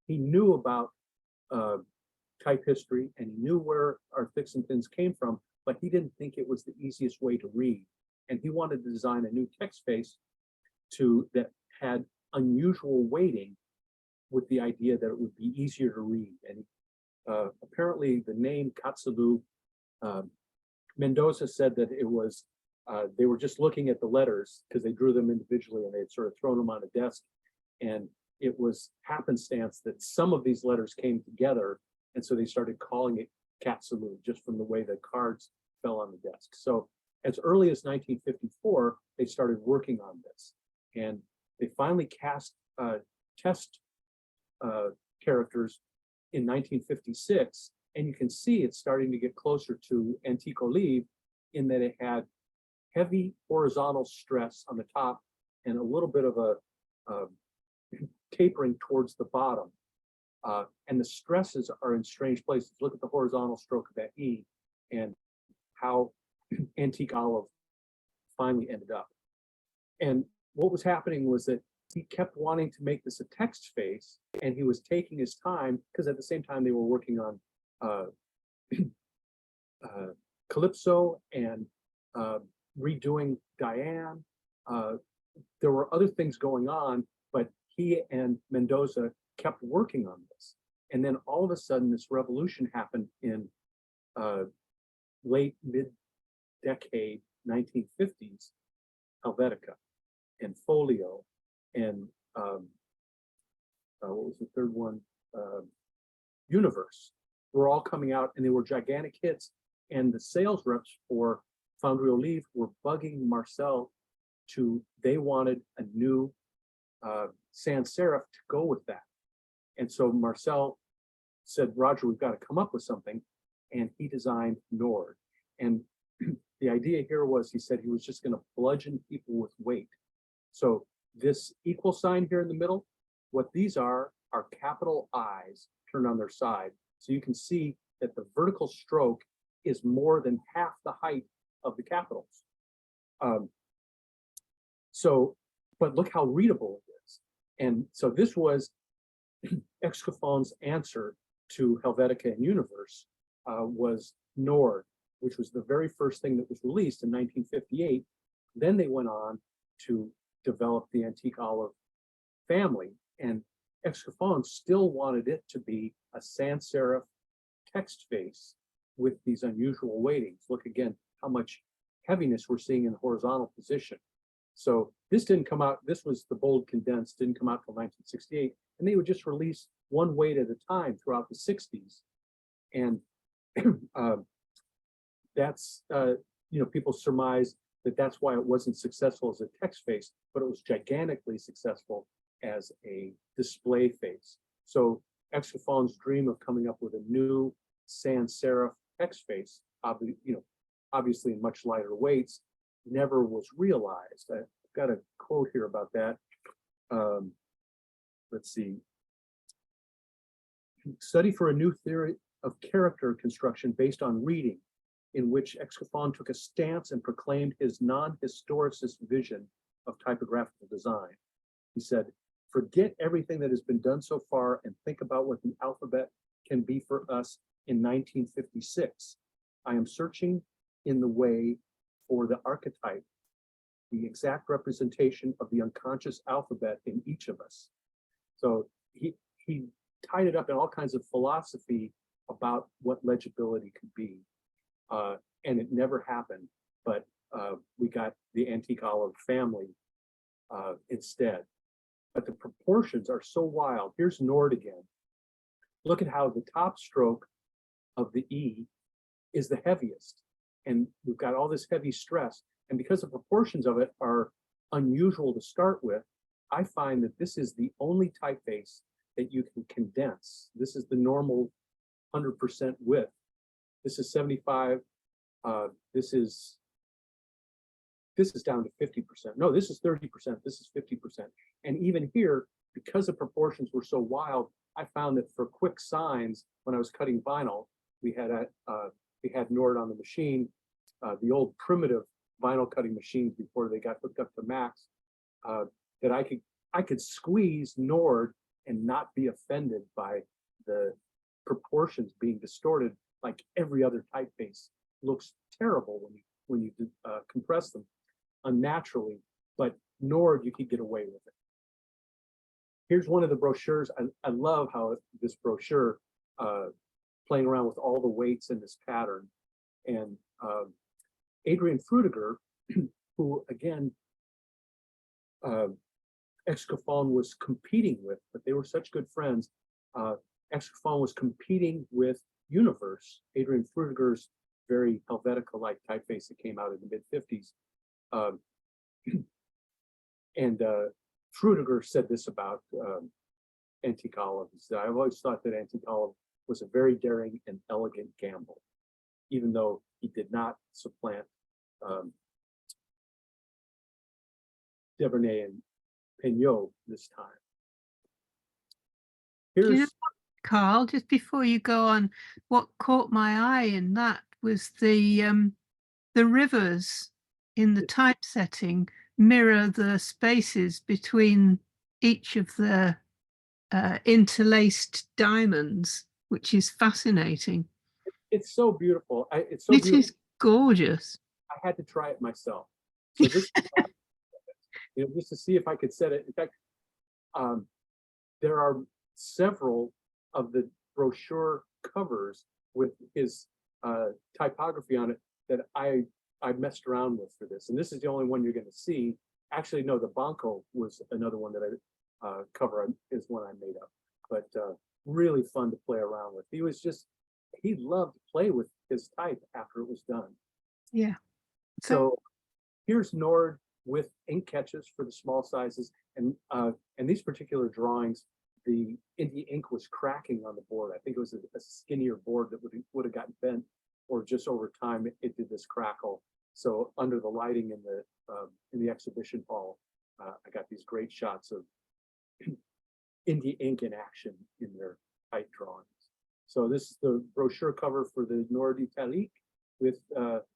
Speaker 2: knew about type history, and he knew where our fix and pins came from, but he didn't think it was the easiest way to read. And he wanted to design a new text face that had unusual weighting, with the idea that it would be easier to read. And apparently the name Katsulu, Mendoza said that it was, they were just looking at the letters because they drew them individually and they had sort of thrown them on a desk. And it was happenstance that some of these letters came together. And so they started calling it Katsulu just from the way the cards fell on the desk. So as early as 1954, they started working on this. And they finally cast test characters in 1956. And you can see it's starting to get closer to Antique Olive in that it had heavy horizontal stress on the top and a little bit of a tapering towards the bottom. And the stresses are in strange places. Look at the horizontal stroke of that E and how Antique Olive finally ended up. And what was happening was that he kept wanting to make this a text face, and he was taking his time because at the same time they were working on Calypso and redoing Diane. There were other things going on, but he and Mendoza kept working on this. And then all of a sudden, this revolution happened in late mid-decade 1950s, Helvetica and Folio and what was the third one? Universe were all coming out, and they were gigantic hits. And the sales reps for Foundry Olive were bugging Marcel they wanted a new sans serif to go with that. And so Marcel said, Roger, we've got to come up with something. and he designed Nord. And the idea here was, he said he was just going to bludgeon people with weight. So this equal sign here in the middle, what these are capital I's turned on their side. So you can see that the vertical stroke is more than half the height of the capitals. But look how readable it is. And so this was Excoffon's answer to Helvetica and Universe, was Nord, which was the very first thing that was released in 1958. Then they went on to develop the antique olive family, and Excoffon still wanted it to be a sans serif text face with these unusual weightings. Look again how much heaviness we're seeing in the horizontal position. So this didn't come out, this was the bold condensed, didn't come out till 1968, and they would just release one weight at a time throughout the 60s. And that's, people surmise that that's why it wasn't successful as a text face, but it was gigantically successful as a display face. So Excoffon's dream of coming up with a new sans serif text face, obviously in much lighter weights, never was realized. I've got a quote here about that. Let's see. Study for a new theory of character construction based on reading, in which Excoffon took a stance and proclaimed his non-historicist vision of typographical design. He said, "Forget everything that has been done so far and think about what the alphabet can be for us in 1956. I am searching in the way for the archetype, the exact representation of the unconscious alphabet in each of us." So he tied it up in all kinds of philosophy about what legibility could be. And it never happened, but we got the antique olive family instead. But the proportions are so wild. Here's Nord again. Look at how the top stroke of the E is the heaviest. And we've got all this heavy stress. And because the proportions of it are unusual to start with, I find that this is the only typeface that you can condense. This is the normal 100% width. This is 75. This is down to 50%. No, this is 30%. This is 50%. And even here, because the proportions were so wild, I found that for quick signs, when I was cutting vinyl, we had Nord on the machine, the old primitive vinyl cutting machines before they got hooked up to Max, that I could squeeze Nord and not be offended by the proportions being distorted like every other typeface. Looks terrible when you compress them unnaturally, but Nord, you could get away with it. Here's one of the brochures. I love how this brochure, playing around with all the weights in this pattern. And Adrian Frutiger, who again, Excoffon was competing with, but they were such good friends. Excoffon was competing with Universe, Adrian Frutiger's very Helvetica-like typeface that came out in the mid-50s. And Frutiger said this about antique olive. He said, "I've always thought that antique olive was a very daring and elegant gamble, even though he did not supplant Debernay and Peignot this time."
Speaker 4: You know
Speaker 2: Here's
Speaker 4: what, Carl, just before you go on, what caught my eye in that was the rivers in the typesetting mirror the spaces between each of the interlaced diamonds, which is fascinating.
Speaker 2: it's so beautiful. It's so
Speaker 4: It
Speaker 2: beautiful.
Speaker 4: is gorgeous.
Speaker 2: I had to try it myself. So this, just to see if I could set it. In fact, there are several of the brochure covers with his typography on it that I messed around with for this. And this is the only one you're going to see. Actually, no, the Banco was another one that I cover is one I made up. But really fun to play around with. He loved to play with his type after it was done.
Speaker 4: Yeah.
Speaker 2: So here's Nord with ink catches for the small sizes, and these particular drawings, the ink was cracking on the board. I think it was a skinnier board that would have gotten bent, or just over time it did this crackle. So under the lighting in the exhibition hall, I got these great shots of Indie ink in action in their tight drawings. So this is the brochure cover for the Nord Italique with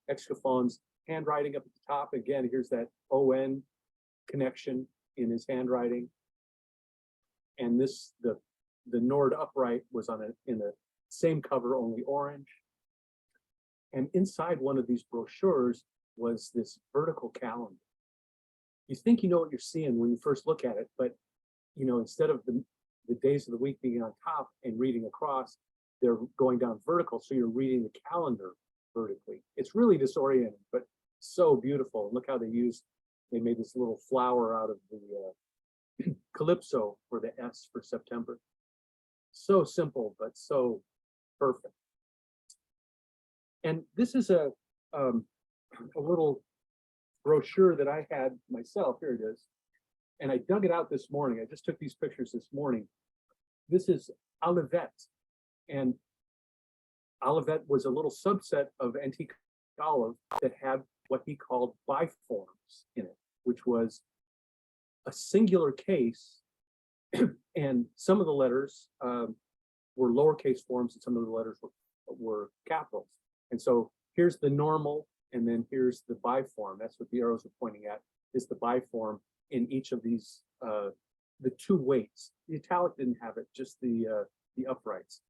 Speaker 2: Excoffon's handwriting up at the top. Again, here's that ON connection in his handwriting. And this, the Nord upright was in the same cover, only orange. And inside one of these brochures was this vertical calendar. You think you know what you're seeing when you first look at it, but you know, instead of the days of the week being on top and reading across, they're going down vertical. So you're reading the calendar vertically. It's really disorienting, but so beautiful. And look how they made this little flower out of the calypso for the S for September. So simple, but so perfect. And this is a little brochure that I had myself. Here it is. And I dug it out this morning. I just took these pictures this morning. This is Olivet. And Olivet was a little subset of antique olive that had what he called biforms in it, which was a singular case. And some of the letters were lowercase forms and some of the letters were capitals. And so here's the normal, and then here's the biform. That's what the arrows are pointing at, is the biform in each of these, the two weights. The italic didn't have it, just the uprights.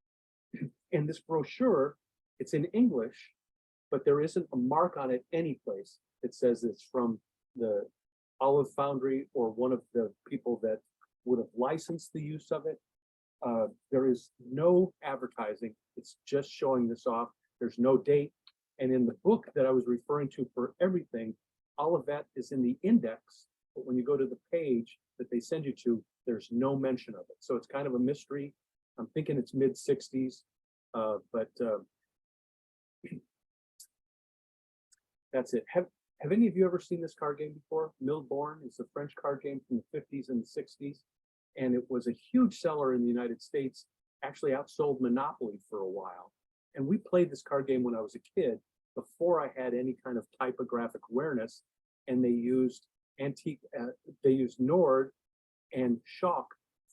Speaker 2: And this brochure, it's in English, but there isn't a mark on it anyplace that says it's from the olive foundry or one of the people that would have licensed the use of it. There is no advertising. It's just showing this off. There's no date. And in the book that I was referring to for everything, Olivet is in the index, but when you go to the page that they send you to, there's no mention of it. So it's kind of a mystery. I'm thinking it's mid-60s, but that's it. Have any of you ever seen this card game before? Milborn is a French card game from the 50s and the 60s, and it was a huge seller in the United States, actually outsold Monopoly for a while. And we played this card game when I was a kid, before I had any kind of typographic awareness, and they used they used Nord and Chalk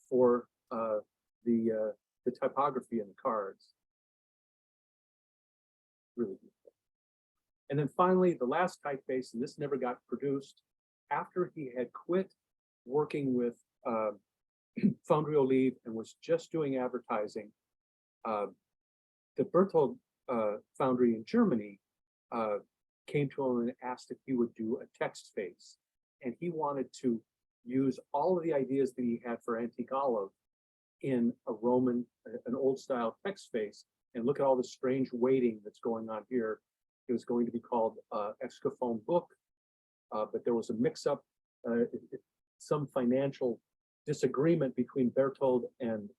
Speaker 2: for the typography in the cards. Really beautiful. And then finally, the last typeface, and this never got produced, after he had quit working with Foundry Olive and was just doing advertising, the Berthold foundry in Germany came to him and asked if he would do a text face. And he wanted to use all of the ideas that he had for antique olive in a Roman, an old style text face. And look at all the strange weighting that's going on here. It was going to be called Excoffon book, but there was a mix-up, some financial disagreement between Berthold and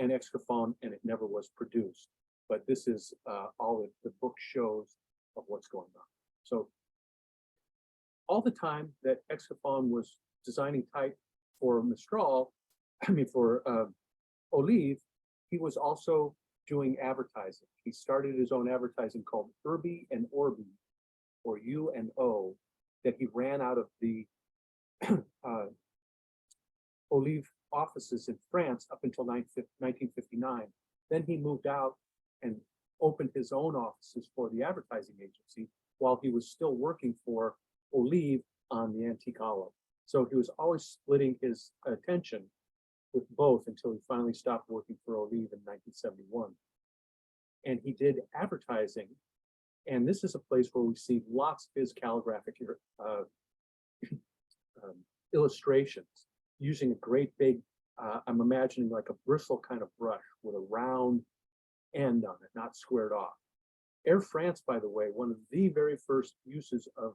Speaker 2: Excoffon, and it never was produced. But this is all that the book shows of what's going on. So all the time that Excoffon was designing type for Mistral, for Olive, he was also doing advertising. He started his own advertising called Urbi and Orbi, or U and O, that he ran out of the Olive offices in France up until 1959. Then he moved out and opened his own offices for the advertising agency while he was still working for Olive on the antique olive. So he was always splitting his attention with both until he finally stopped working for Olive in 1971. And he did advertising, and this is a place where we see lots of his calligraphic illustrations using a great big, I'm imagining like a bristle kind of brush with a round end on it, not squared off. Air France, by the way, one of the very first uses of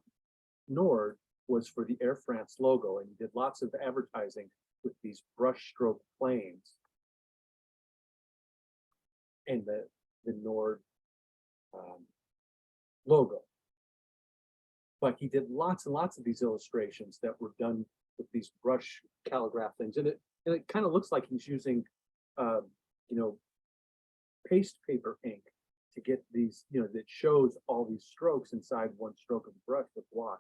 Speaker 2: Nord was for the Air France logo, and he did lots of advertising with these brush stroke planes and the Nord logo. But he did lots and lots of these illustrations that were done with these brush calligraph things. And And it kind of looks like he's using, you know, paste paper ink to get these, you know, that shows all these strokes inside one stroke of the brush with wash.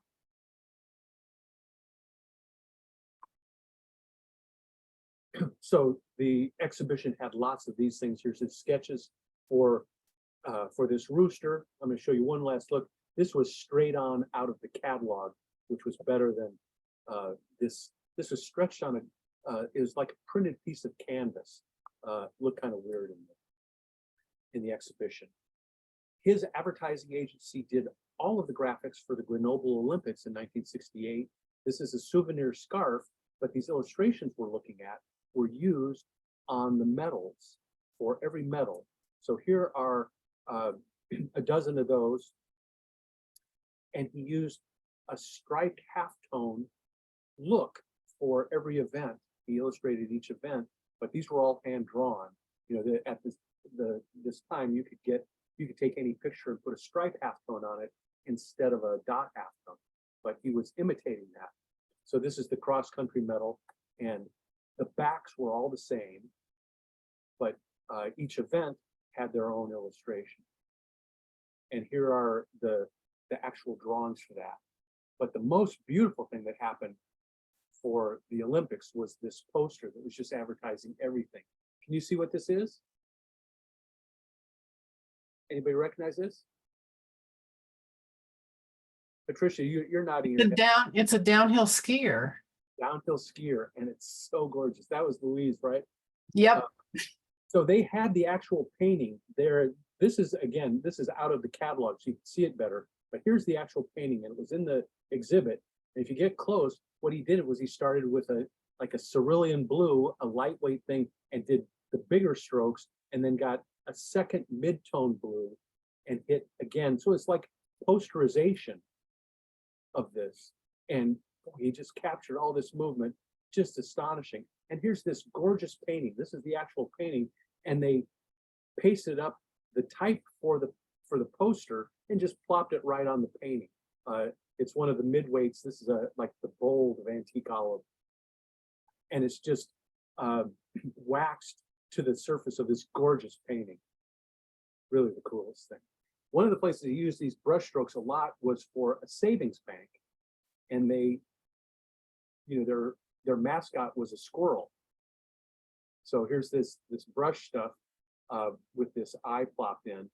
Speaker 2: So the exhibition had lots of these things. Here's his sketches for this rooster. I'm going to show you one last look. This was straight on out of the catalog, which was better than this. This was stretched on a. It was like a printed piece of canvas. Looked kind of weird in the exhibition. His advertising agency did all of the graphics for the Grenoble Olympics in 1968. This is a souvenir scarf, but these illustrations we're looking at were used on the medals for every medal. So here are a dozen of those. And he used a striped halftone look for every event. He illustrated each event, but these were all hand drawn. You know, at this time you could take any picture and put a striped halftone on it instead of a dot halftone, but he was imitating that. So this is the cross country medal, and the backs were all the same, but each event had their own illustration. And here are the actual drawings for that. But the most beautiful thing that happened for the Olympics was this poster that was just advertising everything. Can you see what this is? Anybody recognize this? Patricia, you're nodding your head.
Speaker 5: It's a downhill skier.
Speaker 2: Downhill skier, and it's so gorgeous. That was Louise, right?
Speaker 5: Yep.
Speaker 2: So they had the actual painting there. This is out of the catalog, so you can see it better. But here's the actual painting, and it was in the exhibit. And if you get close, what he did was he started with a cerulean blue, a lightweight thing, and did the bigger strokes, and then got a second mid-tone blue and hit again. So it's like posterization of this. And he just captured all this movement, just astonishing. And here's this gorgeous painting. This is the actual painting, and they pasted up the type for the poster and just plopped it right on the painting. It's one of the midweights. This is like the bold of antique olive, and it's just waxed to the surface of this gorgeous painting. Really the coolest thing. One of the places he used these brush strokes a lot was for a savings bank, and they, you know, their mascot was a squirrel. So here's this brush stuff with this eye plopped in,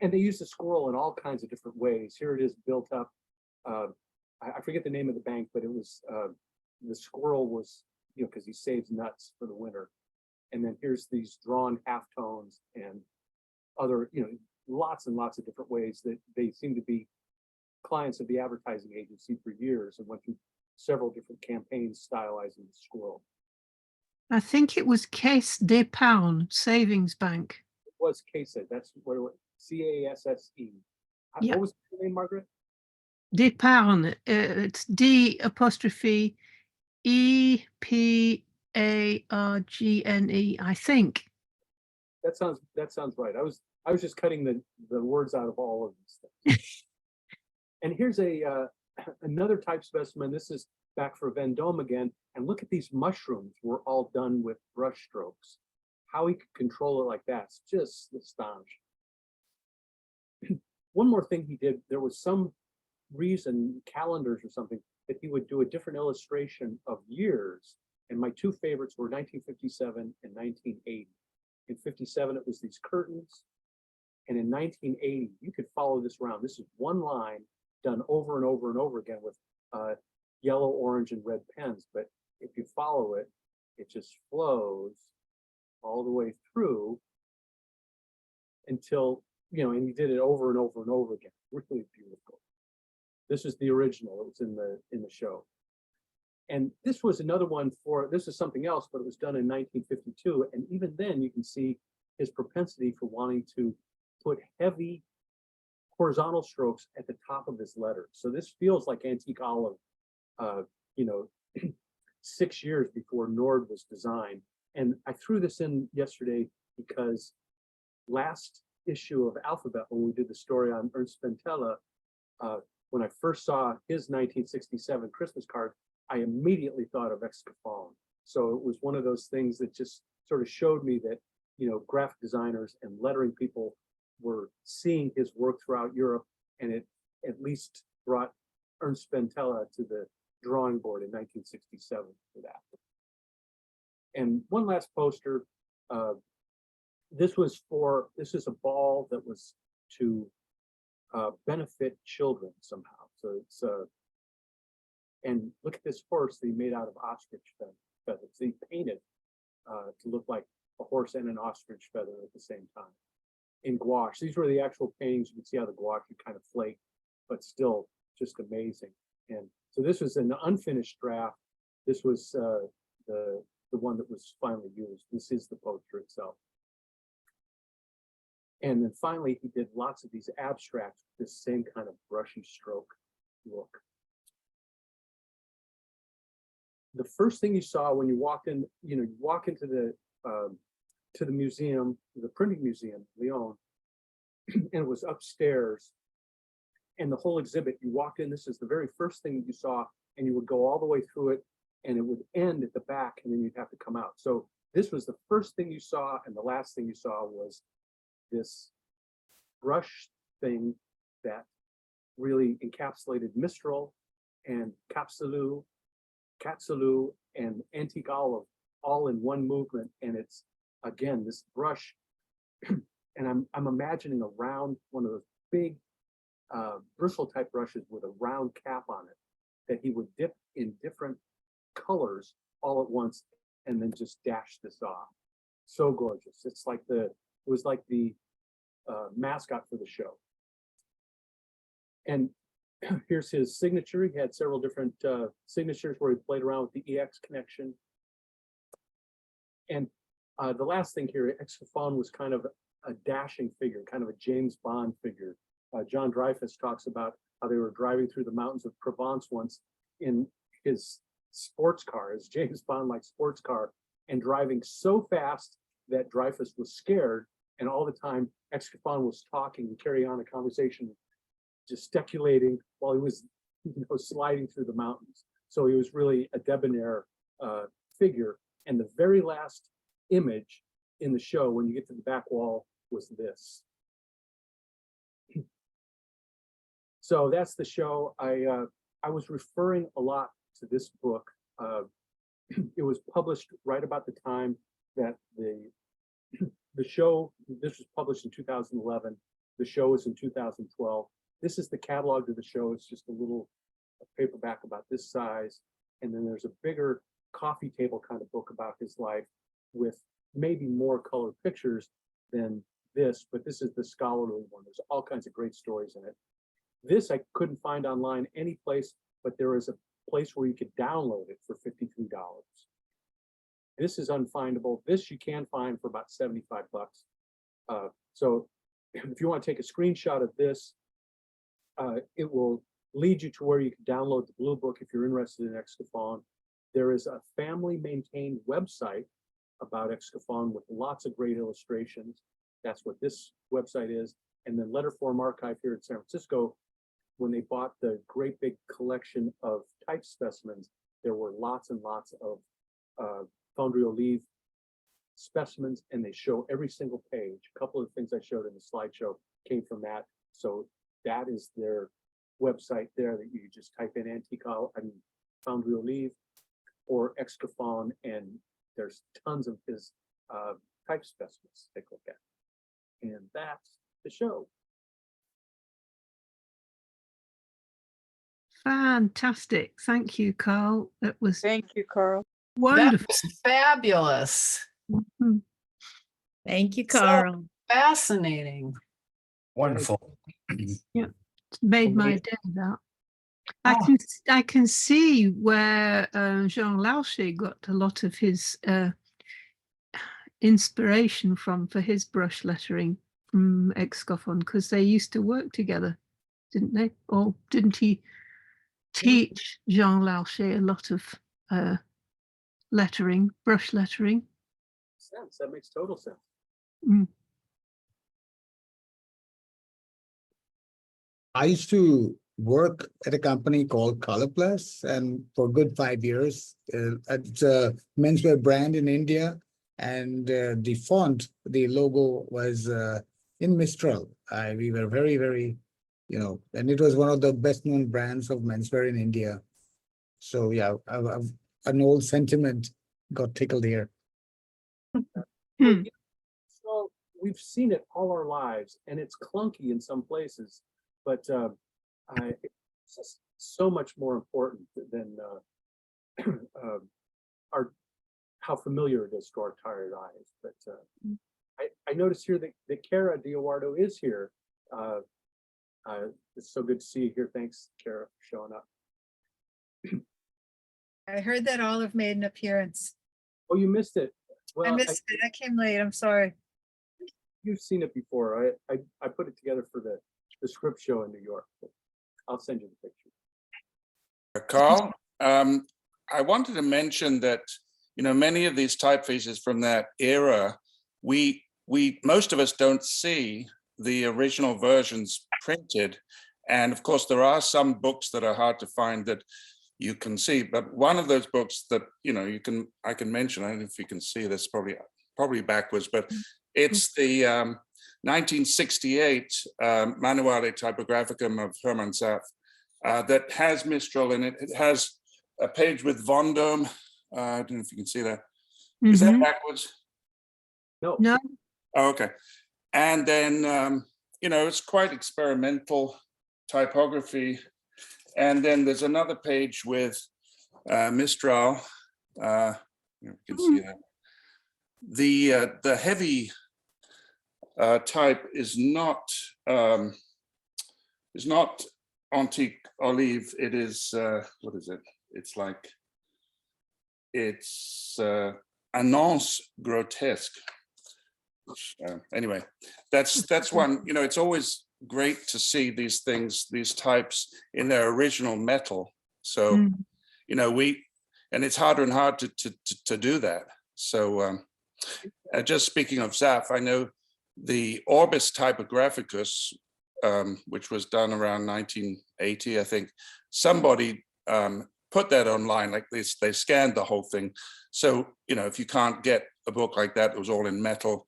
Speaker 2: and they used the squirrel in all kinds of different ways. Here it is built up. I forget the name of the bank, but it was the squirrel was, you know, because he saves nuts for the winter. And then here's these drawn halftones and other, you know, lots and lots of different ways that they seem to be clients of the advertising agency for years and went through several different campaigns stylizing the squirrel.
Speaker 4: I think it was Caisse d'Épargne Savings Bank.
Speaker 2: It was Caisse. That's what it was. C-A-S-S-E.
Speaker 4: Yeah.
Speaker 2: What was the name, Margaret?
Speaker 4: D'Épargne. It's D''E'' E-P-A-R-G-N-E, I think.
Speaker 2: That sounds right. I was just cutting the words out of all of these things. And here's another type specimen. This is back for Vendôme again. And look at these mushrooms were all done with brush strokes. How he could control it like that's just astonishing. One more thing he did, there was some reason, calendars or something, that he would do a different illustration of years. And my two favorites were 1957 and 1980. In 57, it was these curtains. And in 1980, you could follow this around. This is one line done over and over and over again with yellow, orange, and red pens. But if you follow it, it just flows all the way through until, you know, and he did it over and over and over again. Really beautiful. This is the original. It was in the show. And this was another one this is something else, but it was done in 1952. And even then you can see his propensity for wanting to put heavy horizontal strokes at the top of his letters. So this feels like antique olive, you know, 6 years before Nord was designed. And I threw this in yesterday because last issue of Alphabet, when we did the story on Ernst Ventela, when I first saw his 1967 Christmas card, I immediately thought of Excoffon. So it was one of those things that just sort of showed me that, you know, graphic designers and lettering people were seeing his work throughout Europe, and it at least brought Ernst Bentella to the drawing board in 1967 for that. And one last poster. This is a ball that was to benefit children somehow. So it's and look at this horse that he made out of ostrich feathers. He painted to look like a horse and an ostrich feather at the same time in gouache. These were the actual paintings. You can see how the gouache would kind of flake, but still just amazing. And so this was an unfinished draft. This was the one that was finally used. This is the poster itself. And then finally, he did lots of these abstracts with this same kind of brushy stroke look. The first thing you saw when you walked in, you know, you walk into the museum, the printing museum, Lyon, and it was upstairs. And the whole exhibit, you walked in, this is the very first thing that you saw, and you would go all the way through it, and it would end at the back, and then you'd have to come out. So this was the first thing you saw, and the last thing you saw was this brush thing that really encapsulated Mistral and Capsulu, and Antique Olive all in one movement. And it's, again, this brush, and I'm imagining a round, one of those big bristle type brushes with a round cap on it that he would dip in different colors all at once and then just dash this off. So gorgeous. It was like the mascot for the show. And here's his signature. He had several different signatures where he played around with the EX connection. And the last thing here, Excoffon was kind of a dashing figure, kind of a James Bond figure. John Dreyfus talks about how they were driving through the mountains of Provence once in his sports car, his James Bond-like sports car, and driving so fast that Dreyfus was scared, and all the time Excoffon was talking and carrying on a conversation, gesticulating while he was, you know, sliding through the mountains. So he was really a debonair figure. And the very last image in the show, when you get to the back wall, was this. So that's the show. I was referring a lot to this book. It was published right about the time that the show, this was published in 2011. The show was in 2012. This is the catalog to the show. It's just a little paperback about this size. And then there's a bigger coffee table kind of book about his life with maybe more colored pictures than this, but this is the scholarly one. There's all kinds of great stories in it. This I couldn't find online any place, but there is a place where you could download it for $53. This is unfindable. This you can find for about 75 bucks. So if you want to take a screenshot of this, it will lead you to where you can download the blue book if you're interested in Excoffon. There is a family maintained website about Excoffon with lots of great illustrations. That's what this website is. And then Letterform Archive here in San Francisco, when they bought the great big collection of type specimens, there were lots and lots of Foundry Olive specimens, and they show every single page. A couple of the things I showed in the slideshow came from that. So that is their website there that you just type in Foundry Olive or Excoffon, and there's tons of his type specimens to take a look at. And that's the show.
Speaker 4: Fantastic. Thank you, Carl. That was
Speaker 6: Thank you, Carl.
Speaker 5: That
Speaker 4: wonderful.
Speaker 5: was fabulous.
Speaker 4: Mhm.
Speaker 7: Thank you,
Speaker 5: So-
Speaker 7: Carl.
Speaker 5: Fascinating.
Speaker 8: Wonderful.
Speaker 4: It's made my
Speaker 2: Amazing.
Speaker 4: day, that.
Speaker 5: Oh.
Speaker 4: I can see where Jean Larcher got a lot of his inspiration from for his brush lettering from Excoffon, because they used to work together, didn't they? Or didn't he teach Jean Larcher a lot of lettering, brush lettering?
Speaker 2: Sense. That makes total sense.
Speaker 8: I used to
Speaker 6: work at a company called Color Plus, and for a good 5 years. It's a menswear brand in India, and the font, the logo was in Mistral. We were very, very, and it was one of the best known brands of menswear in India. So yeah, an old sentiment got tickled here.
Speaker 4: Hmm.
Speaker 2: So we've seen it all our lives, and it's clunky in some places, but it's just so much more important than our how familiar it is to our tired eyes. But I noticed here that Cara Diowardo is here. It's so good to see you here. Thanks, Cara, for showing up.
Speaker 7: I heard that Olive made an appearance.
Speaker 2: Oh, you missed it. Well,
Speaker 7: I missed it. I came late. I'm sorry.
Speaker 2: You've seen it before. I put it together for the script show in New York. I'll send you the picture.
Speaker 3: Carl, I wanted to mention that, many of these typefaces from that era, we most of us don't see the original versions printed. And of course, there are some books that are hard to find that you can see, but one of those books that, I can mention, I don't know if you can see this, probably backwards, but it's the 1968 Manuale Typographicum of Hermann Saff that has Mistral in it. It has a page with Vendôme. I don't know if you can see that. Is that backwards?
Speaker 2: No.
Speaker 4: No.
Speaker 3: Oh, okay. And then, it's quite experimental typography. And then there's another page with Mistral. You can see that. The heavy type is not antique olive. It is what is it? It's annonce grotesque. Anyway, that's one. It's always great to see these things, these types in their original metal. So, and it's harder and harder to do that. So, just speaking of Saff, I know the Orbis Typographicus, which was done around 1980, I think. Somebody put that online, like they scanned the whole thing. So, if you can't get a book like that, it was all in metal,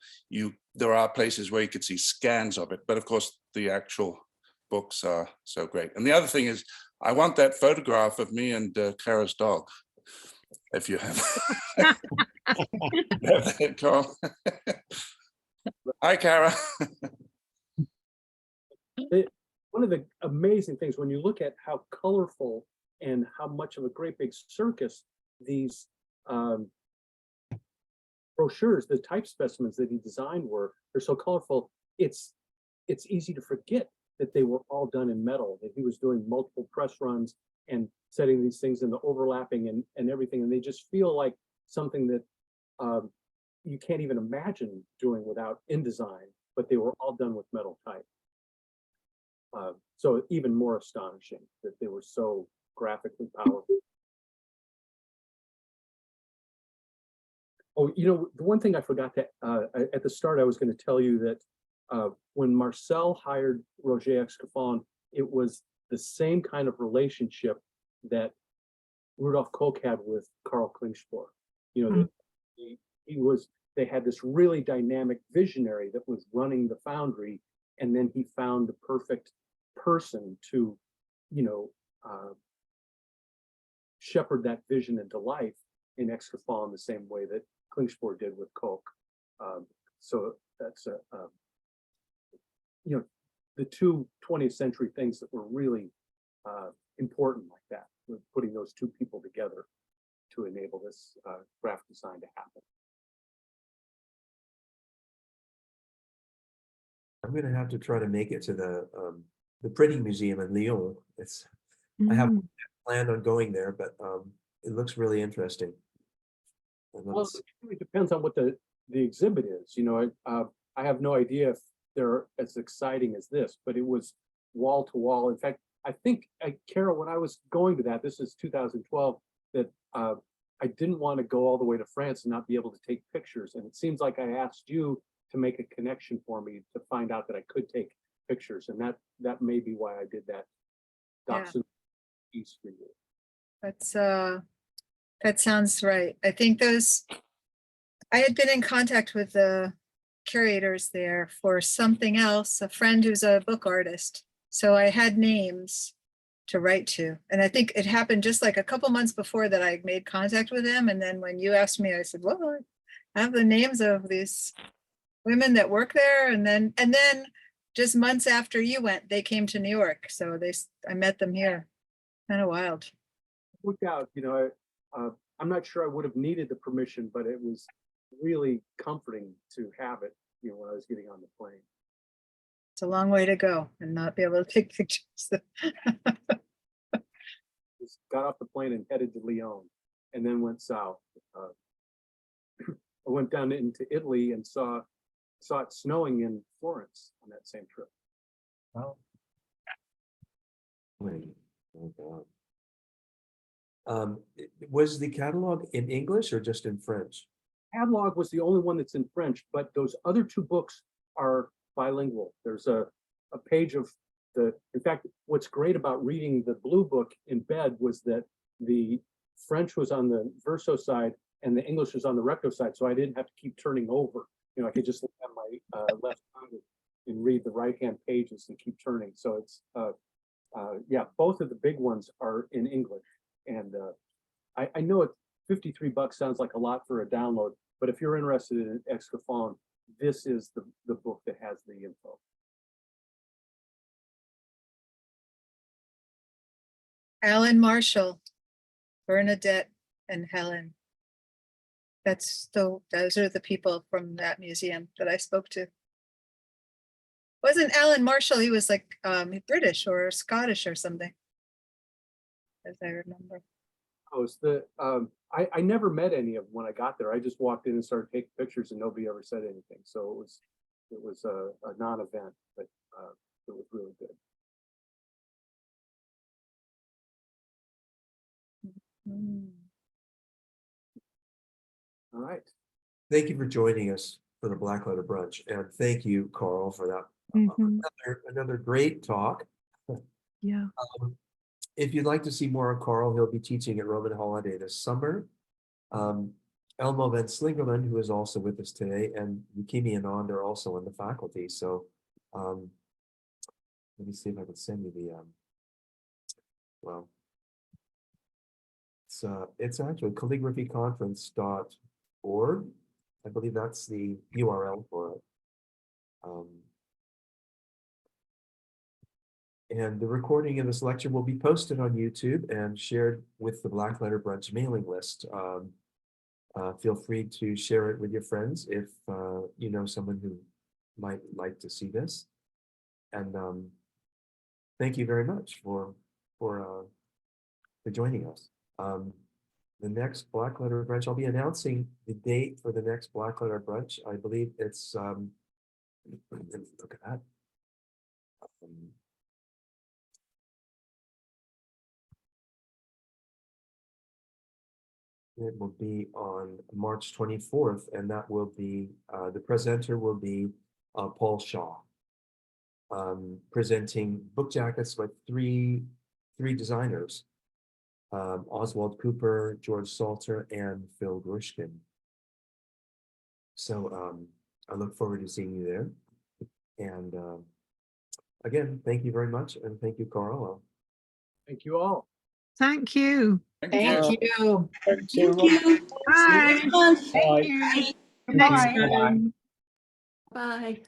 Speaker 3: there are places where you could see scans of it. But of course, the actual books are so great. And the other thing is, I want that photograph of me and Cara's dog, if you have, you have that, Carl. Hi, Cara.
Speaker 2: One of the amazing things when you look at how colorful and how much of a great big circus these brochures, the type specimens that he designed they're so colorful, it's easy to forget that they were all done in metal, that he was doing multiple press runs and setting these things in the overlapping and everything, and they just feel like something that you can't even imagine doing without InDesign, but they were all done with metal type. So even more astonishing that they were so graphically powerful. Oh, the one thing I forgot to, at the start, I was going to tell you that when Marcel hired Roger Excoffon, it was the same kind of relationship that Rudolf Koch had with Karl Klingspor. That they had this really dynamic visionary that was running the foundry, and then he found the perfect person to, shepherd that vision into life in Excoffon the same way that Klingspor did with Koch. So that's the two 20th century things that were really important like that, with putting those two people together to enable this graphic design to happen.
Speaker 1: I'm gonna have to try to make it to the printing museum in Lyon. I haven't planned on going there, but it looks really interesting.
Speaker 2: Well, it really depends on what the exhibit is. I have no idea if they're as exciting as this, but it was wall to wall. In fact, I think, Cara, when I was going to that, this is 2012, that I didn't want to go all the way to France and not be able to take pictures. And it seems like I asked you to make a connection for me to find out that I could take pictures. And that may be why I did that
Speaker 7: Yeah.
Speaker 2: Dachshund piece for you.
Speaker 7: That's, that sounds right. I think I had been in contact with the curators there for something else, a friend who's a book artist. So I had names to write to. And I think it happened just like a couple months before that I made contact with him. And then when you asked me, I said, well, I have the names of these women that work there. And then just months after you went, they came to New York. So I met them here. Kind of wild.
Speaker 2: Worked out, I'm not sure I would have needed the permission, but it was really comforting to have it, when I was getting on the plane.
Speaker 7: It's a long way to go and not be able to take pictures.
Speaker 2: Just got off the plane and headed to Lyon and then went south. I went down into Italy and saw it snowing in Florence on that same trip.
Speaker 8: Oh,
Speaker 1: Wait, oh God. Was the catalog in English or just in French?
Speaker 2: Catalog was the only one that's in French, but those other two books are bilingual. There's a page of in fact, what's great about reading the blue book in bed was that the French was on the verso side and the English was on the recto side. So I didn't have to keep turning over. I could just have my left hand and read the right-hand pages and keep turning. So it's, yeah, both of the big ones are in English. And I know $53 sounds like a lot for a download, but if you're interested in Excoffon, this is the book that has the info.
Speaker 7: Alan Marshall, Bernadette, and Helen. Those are the people from that museum that I spoke to. Wasn't Alan Marshall, he was like British or Scottish or something, as I remember.
Speaker 2: Oh, it's I never met any of them when I got there. I just walked in and started taking pictures and nobody ever said anything. So it was a non-event, but it was really good.
Speaker 7: Mm.
Speaker 2: All right.
Speaker 1: Thank you for joining us for the Blackletter Brunch, and thank you, Carl, for that.
Speaker 4: Mhm.
Speaker 1: Another great talk.
Speaker 4: Yeah.
Speaker 1: If you'd like to see more of Carl, he'll be teaching at Roman Holiday this summer. Elmo Van Slingerland, who is also with us today, and Yukimi Anand are also on the faculty. So let me see if I can send you the well, it's actually calligraphyconference.org. I believe that's the URL for it. And the recording of this lecture will be posted on YouTube and shared with the Blackletter Brunch mailing list. Feel free to share it with your friends if you know someone who might like to see this. And thank you very much for joining us. The next Blackletter Brunch, I'll be announcing the date for the next Blackletter Brunch. I believe it's let me look at that. It will be on March 24th, and that will be, the presenter will be Paul Shaw, presenting book jackets by three designers, Oswald Cooper, George Salter, and Phil Grushkin. So I look forward to seeing you there. And again, thank you very much, and thank you, Carl.
Speaker 2: Thank you all.
Speaker 4: Thank you.
Speaker 5: Thank you.
Speaker 8: thank you.
Speaker 4: Bye.
Speaker 5: Thank you.
Speaker 4: Next
Speaker 5: Bye.
Speaker 4: time.
Speaker 5: Bye.